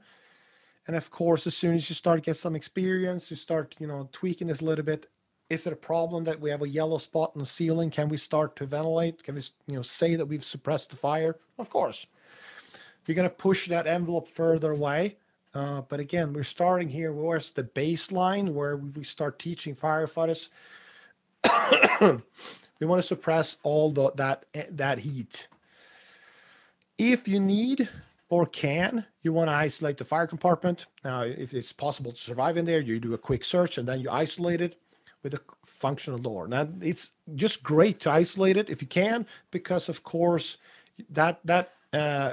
And of course, as soon as you start to get some experience, you start, tweaking this a little bit. Is it a problem that we have a yellow spot in the ceiling? Can we start to ventilate? Can we, say that we've suppressed the fire? Of course. You're going to push that envelope further away. But again, we're starting here. Where's the baseline where we start teaching firefighters? We want to suppress all that heat. If you need or can, you want to isolate the fire compartment. Now, if it's possible to survive in there, you do a quick search and then you isolate it with a functional door. Now, it's just great to isolate it if you can, because of course that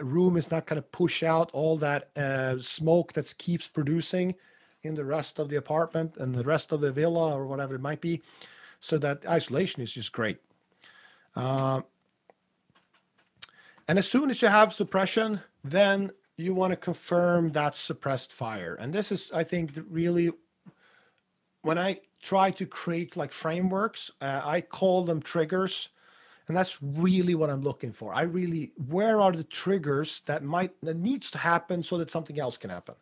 room is not going to push out all that smoke that keeps producing in the rest of the apartment and the rest of the villa or whatever it might be. So that isolation is just great. And as soon as you have suppression, then you want to confirm that suppressed fire. And this is, I think, really, when I try to create like frameworks, I call them triggers. And that's really what I'm looking for. Where are the triggers that needs to happen so that something else can happen?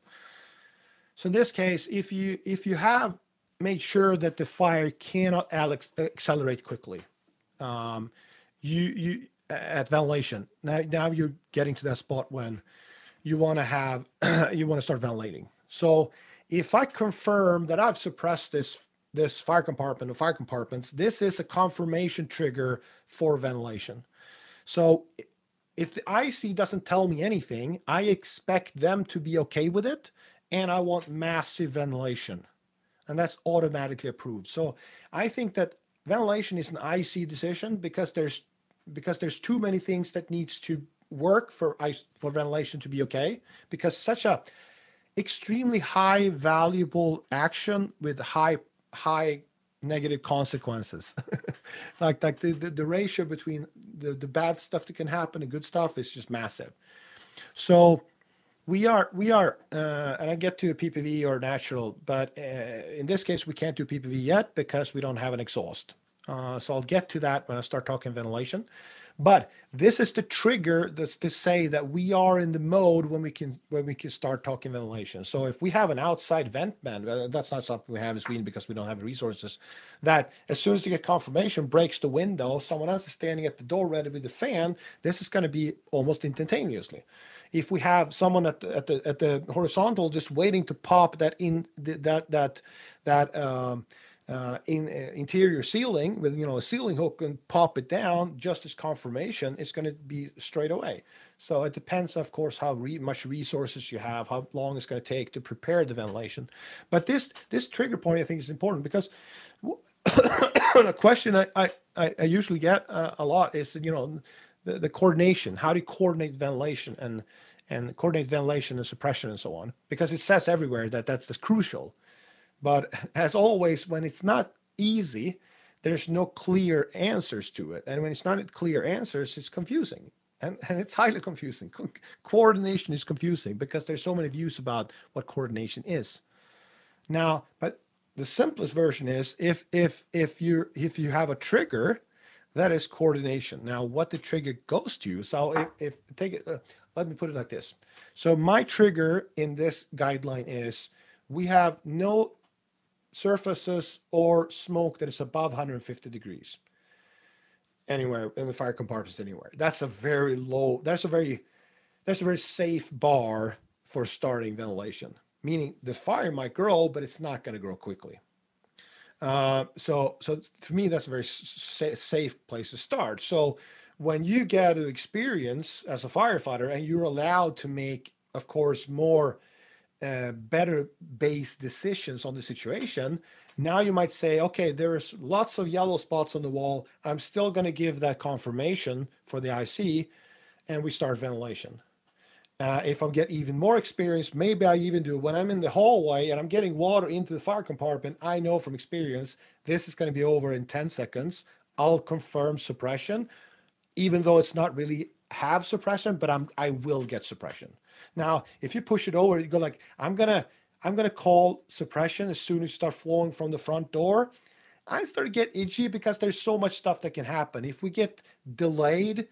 So in this case, if you have made sure that the fire cannot accelerate quickly, you at ventilation. Now you're getting to that spot when you want to start ventilating. So if I confirm that I've suppressed this fire compartment or fire compartments, this is a confirmation trigger for ventilation. So if the IC doesn't tell me anything, I expect them to be okay with it, and I want massive ventilation, and that's automatically approved. So I think that ventilation is an IC decision because there's too many things that needs to work for ventilation to be okay, because such a extremely high valuable action with high negative consequences. like the ratio between the bad stuff that can happen and good stuff is just massive. So we are and I get to PPV or natural, but in this case we can't do PPV yet because we don't have an exhaust. So I'll get to that when I start talking ventilation. But this is the trigger that's to say that we are in the mode when we can start talking ventilation. So if we have an outside vent man, that's not something we have in Sweden because we don't have the resources, that as soon as you get confirmation, breaks the window, someone else is standing at the door ready with the fan, this is going to be almost instantaneously. If we have someone at the horizontal just waiting to pop that in interior ceiling with a ceiling hook and pop it down just as confirmation, it's going to be straight away. So it depends, of course, how much resources you have, how long it's going to take to prepare the ventilation. But this trigger point I think is important because a question I usually get a lot is the coordination. How do you coordinate ventilation and coordinate ventilation and suppression and so on? Because it says everywhere that that's crucial. But as always, when it's not easy, there's no clear answers to it. And when it's not clear answers, it's confusing. And it's highly confusing. Coordination is confusing because there's so many views about what coordination is. Now, but the simplest version is if you have a trigger, that is coordination. Now, what the trigger goes to, so let me put it like this. So my trigger in this guideline is we have no surfaces or smoke that is above 150 degrees anywhere in the fire compartments anywhere. That's a very safe bar for starting ventilation, meaning the fire might grow, but it's not going to grow quickly. So to me, that's a very safe place to start. So when you get an experience as a firefighter and you're allowed to make, of course, more better based decisions on the situation. Now you might say, okay, there's lots of yellow spots on the wall. I'm still going to give that confirmation for the IC, and we start ventilation. If I get even more experience, maybe I even do when I'm in the hallway and I'm getting water into the fire compartment. I know from experience this is going to be over in 10 seconds. I'll confirm suppression, even though it's not really have suppression, but I will get suppression. Now, if you push it over, you go like, I'm gonna call suppression as soon as you start flowing from the front door. I start to get itchy because there's so much stuff that can happen. If we get delayed,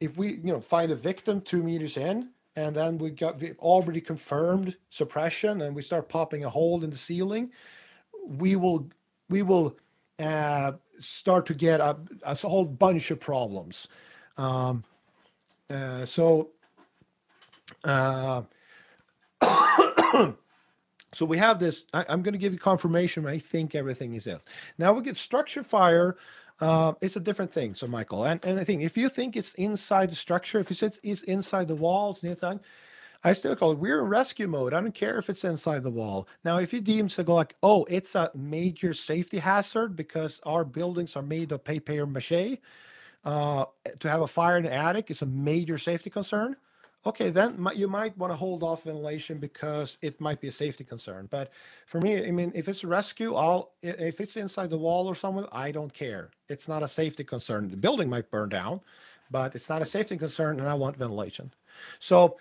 if we find a victim 2 meters in, and then we've already confirmed suppression, and we start popping a hole in the ceiling, we will start to get a whole bunch of problems. So we have this. I'm going to give you confirmation when I think everything is it. Now we get structure fire. It's a different thing. So Michael, and I think if you think it's inside the structure, if it's inside the walls and anything, I still call it, we're in rescue mode. I don't care if it's inside the wall. Now, if you deem to go like, oh, it's a major safety hazard because our buildings are made of paper mache, to have a fire in the attic is a major safety concern. Okay, then you might want to hold off ventilation because it might be a safety concern. But for me, I mean, if it's a rescue, if it's inside the wall or somewhere, I don't care. It's not a safety concern. The building might burn down, but it's not a safety concern, and I want ventilation. So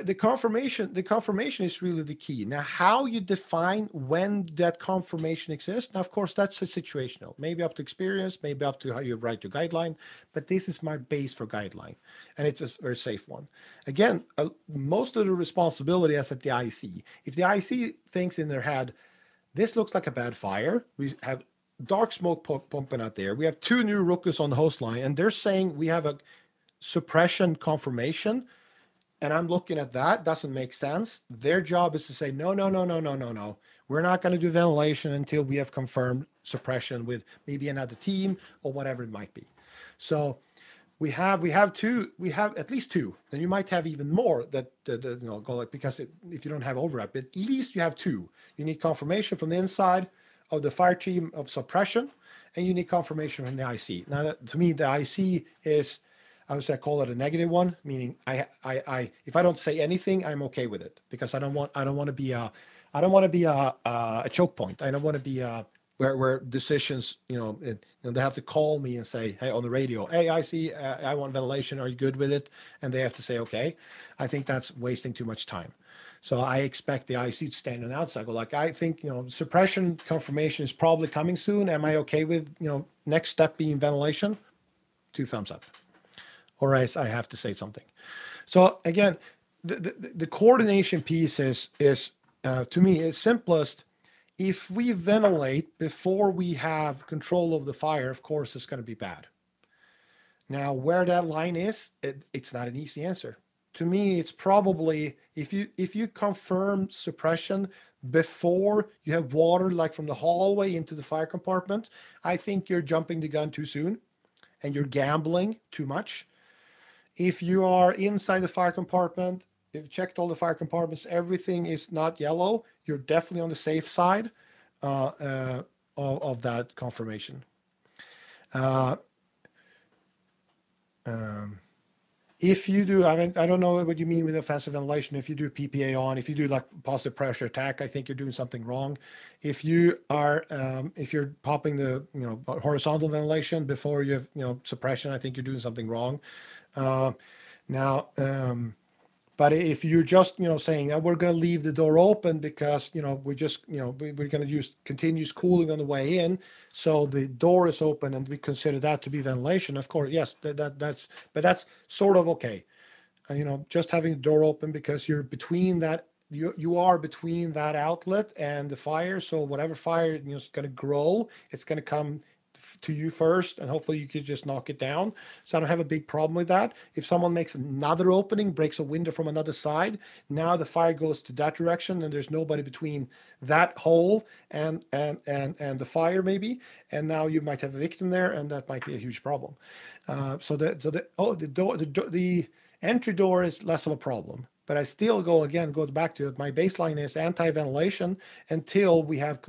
the confirmation is really the key. Now, how you define when that confirmation exists, now, of course, that's a situational, maybe up to experience, maybe up to how you write your guideline, but this is my base for guideline, and it's a very safe one. Again, most of the responsibility is at the IC. If the IC thinks in their head, this looks like a bad fire, we have dark smoke pumping out there, we have 2 new rookers on the host line, and they're saying we have a suppression confirmation, and I'm looking at that, doesn't make sense. Their job is to say, no. We're not going to do ventilation until we have confirmed suppression with maybe another team or whatever it might be. So we have at least 2, and you might have even more that go like, because if you don't have overlap, at least you have 2. You need confirmation from the inside of the fire team of suppression, and you need confirmation from the IC. Now, to me, the IC is, I would say, I call it a negative one, meaning I if I don't say anything, I'm okay with it, because I don't want to be a choke point. I don't want to be where decisions, they have to call me and say, hey, on the radio, hey, I want ventilation. Are you good with it? And they have to say, okay. I think that's wasting too much time. So I expect the IC to stand on the outside. Like, I think, suppression confirmation is probably coming soon. Am I okay with, next step being ventilation? 2 thumbs up. Or else I have to say something. So again, the coordination piece is to me is simplest. If we ventilate before we have control of the fire, of course, it's going to be bad. Now, where that line is, it's not an easy answer. To me, it's probably if you confirm suppression before you have water, like from the hallway into the fire compartment, I think you're jumping the gun too soon and you're gambling too much. If you are inside the fire compartment, if you've checked all the fire compartments, everything is not yellow, you're definitely on the safe side of that confirmation. If you do, I don't know what you mean with offensive ventilation. If you do PPA on, if you do like positive pressure attack, I think you're doing something wrong. If you are, if you're popping the horizontal ventilation before you have suppression, I think you're doing something wrong. But if you're just saying that we're going to leave the door open because we're just we're going to use continuous cooling on the way in, so the door is open and we consider that to be ventilation, of course, yes, that's sort of okay. Just having the door open because you're between that, you are between that outlet and the fire, so whatever fire is going to grow, it's going to come to you first, and hopefully you could just knock it down. So I don't have a big problem with that. If someone makes another opening, breaks a window from another side, now the fire goes to that direction, and there's nobody between that hole and the fire maybe, and now you might have a victim there, and that might be a huge problem. The entry door is less of a problem. but I still go back to it. My baseline is anti-ventilation until we have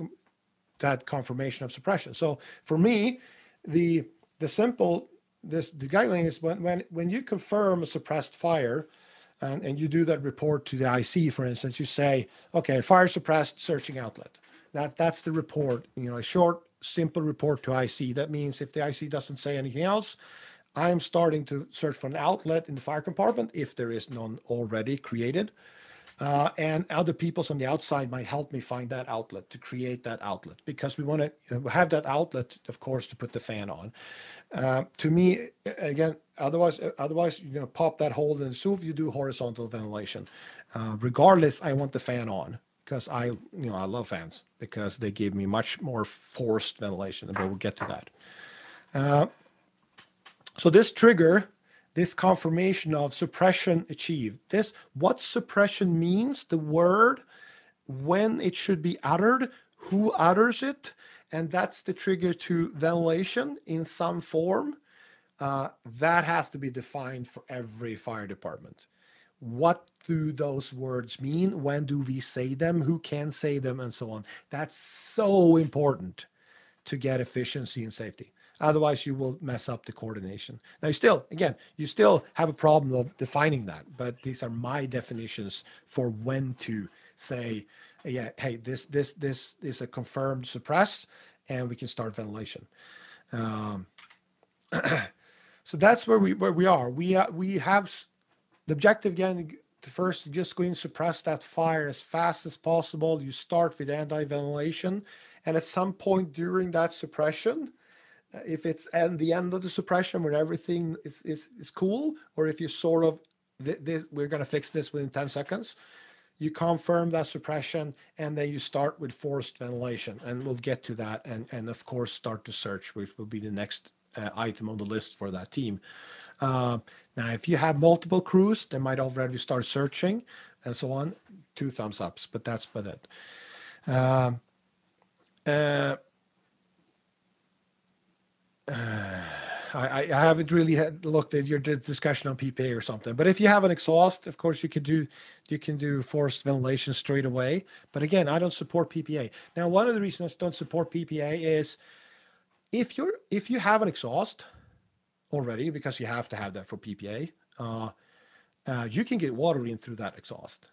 that confirmation of suppression. So for me, the guideline is when you confirm a suppressed fire, and you do that report to the IC, for instance, you say, okay, fire suppressed, searching outlet. That's the report, a short, simple report to IC. That means if the IC doesn't say anything else, I'm starting to search for an outlet in the fire compartment if there is none already created. And other people on the outside might help me find that outlet, to create that outlet, because we want to have that outlet, of course, to put the fan on. To me, again, otherwise you're going to pop that hole in the roof. You do horizontal ventilation. Regardless, I want the fan on, because I love fans, because they give me much more forced ventilation, but we'll get to that. So this trigger, this confirmation of suppression achieved, what suppression means, the word, when it should be uttered, who utters it, and that's the trigger to ventilation in some form. That has to be defined for every fire department. What do those words mean? When do we say them? Who can say them? And so on. That's so important to get efficiency and safety. Otherwise, you will mess up the coordination. Now, you still have a problem of defining that, but these are my definitions for when to say, yeah, hey, this is a confirmed suppress, and we can start ventilation. So that's where we are. We have the objective, again, to first just go in, suppress that fire as fast as possible. You start with anti-ventilation, and at some point during that suppression, if it's at the end of the suppression where everything is cool, or if you sort of, we're going to fix this within 10 seconds, you confirm that suppression, and then you start with forced ventilation, and we'll get to that, and of course start to search, which will be the next item on the list for that team. Now, if you have multiple crews, they might already start searching and so on. 2 thumbs ups, but that's about it. I haven't really looked at your discussion on PPA or something, but if you have an exhaust, of course you can do forced ventilation straight away. But again, I don't support PPA. Now, one of the reasons I don't support PPA is if you have an exhaust already, because you have to have that for PPA, you can get water in through that exhaust.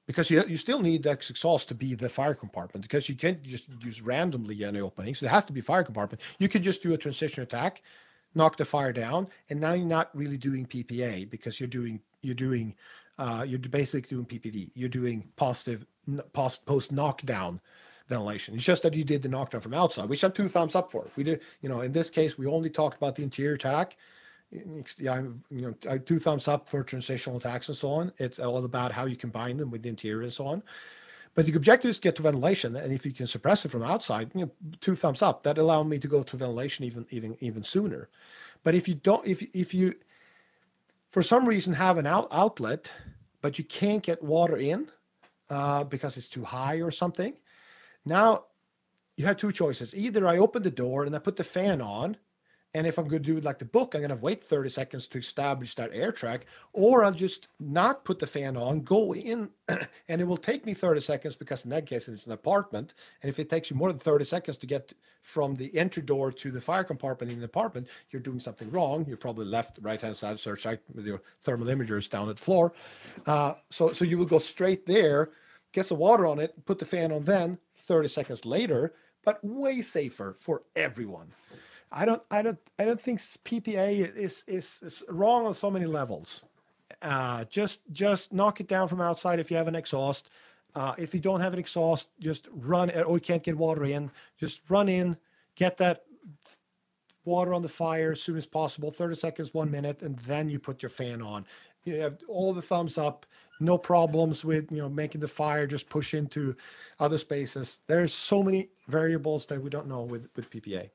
Because you still need that exhaust to be the fire compartment, because you can't just use randomly any openings. It has to be fire compartment. You could just do a transition attack, knock the fire down, and now you're not really doing PPA, because you're basically doing PPV. You're doing positive post knockdown ventilation. It's just that you did the knockdown from outside, which I'm 2 thumbs up for. We did, in this case, we only talked about the interior attack. I 2 thumbs up for transitional attacks and so on. It's all about how you combine them with the interior and so on. But the objective is to get to ventilation, and if you can suppress it from outside, 2 thumbs up. That allowed me to go to ventilation even sooner. But if you don't, if you for some reason have an outlet, but you can't get water in because it's too high or something, now you have 2 choices. Either I open the door and I put the fan on, and if I'm going to do like the book, I'm going to wait 30 seconds to establish that air track, or I'll just not put the fan on, go in, and it will take me 30 seconds, because in that case, it's an apartment. And if it takes you more than 30 seconds to get from the entry door to the fire compartment in the apartment, you're doing something wrong. You're probably left right-hand side search site with your thermal imagers down at the floor. So you will go straight there, get some water on it, put the fan on then, 30 seconds later, but way safer for everyone. I don't think PPA is wrong on so many levels. Just knock it down from outside if you have an exhaust. If you don't have an exhaust, just run, or you can't get water in, just run in, get that water on the fire as soon as possible, 30 seconds, 1 minute, and then you put your fan on. You have all the thumbs up, no problems with making the fire just push into other spaces. There's so many variables that we don't know with PPA.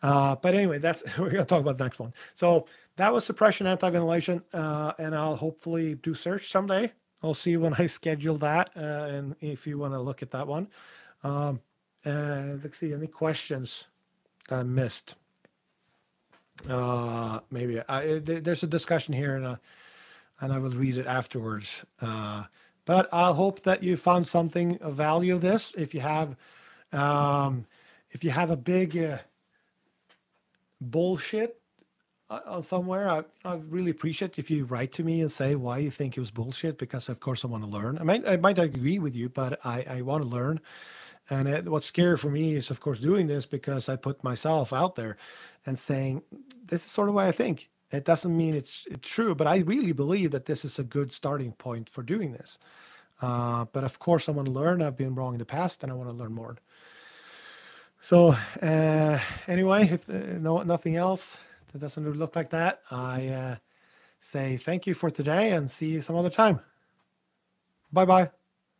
But anyway, we're going to talk about the next one. So that was suppression, anti-ventilation, and I'll hopefully do search someday. I'll see when I schedule that, and if you want to look at that one. Let's see, any questions that I missed? Maybe there's a discussion here and I will read it afterwards. But I hope that you found something of value of this. If you have a big bullshit on somewhere, I really appreciate if you write to me and say why you think it was bullshit, because of course I want to learn. I might agree with you, but I want to learn. And what's scary for me is, of course, doing this because I put myself out there and saying, this is sort of what I think. It doesn't mean it's true, but I really believe that this is a good starting point for doing this. But of course, I want to learn. I've been wrong in the past, and I want to learn more. So anyway, if nothing else that doesn't look like that, I say thank you for today and see you some other time. Bye-bye.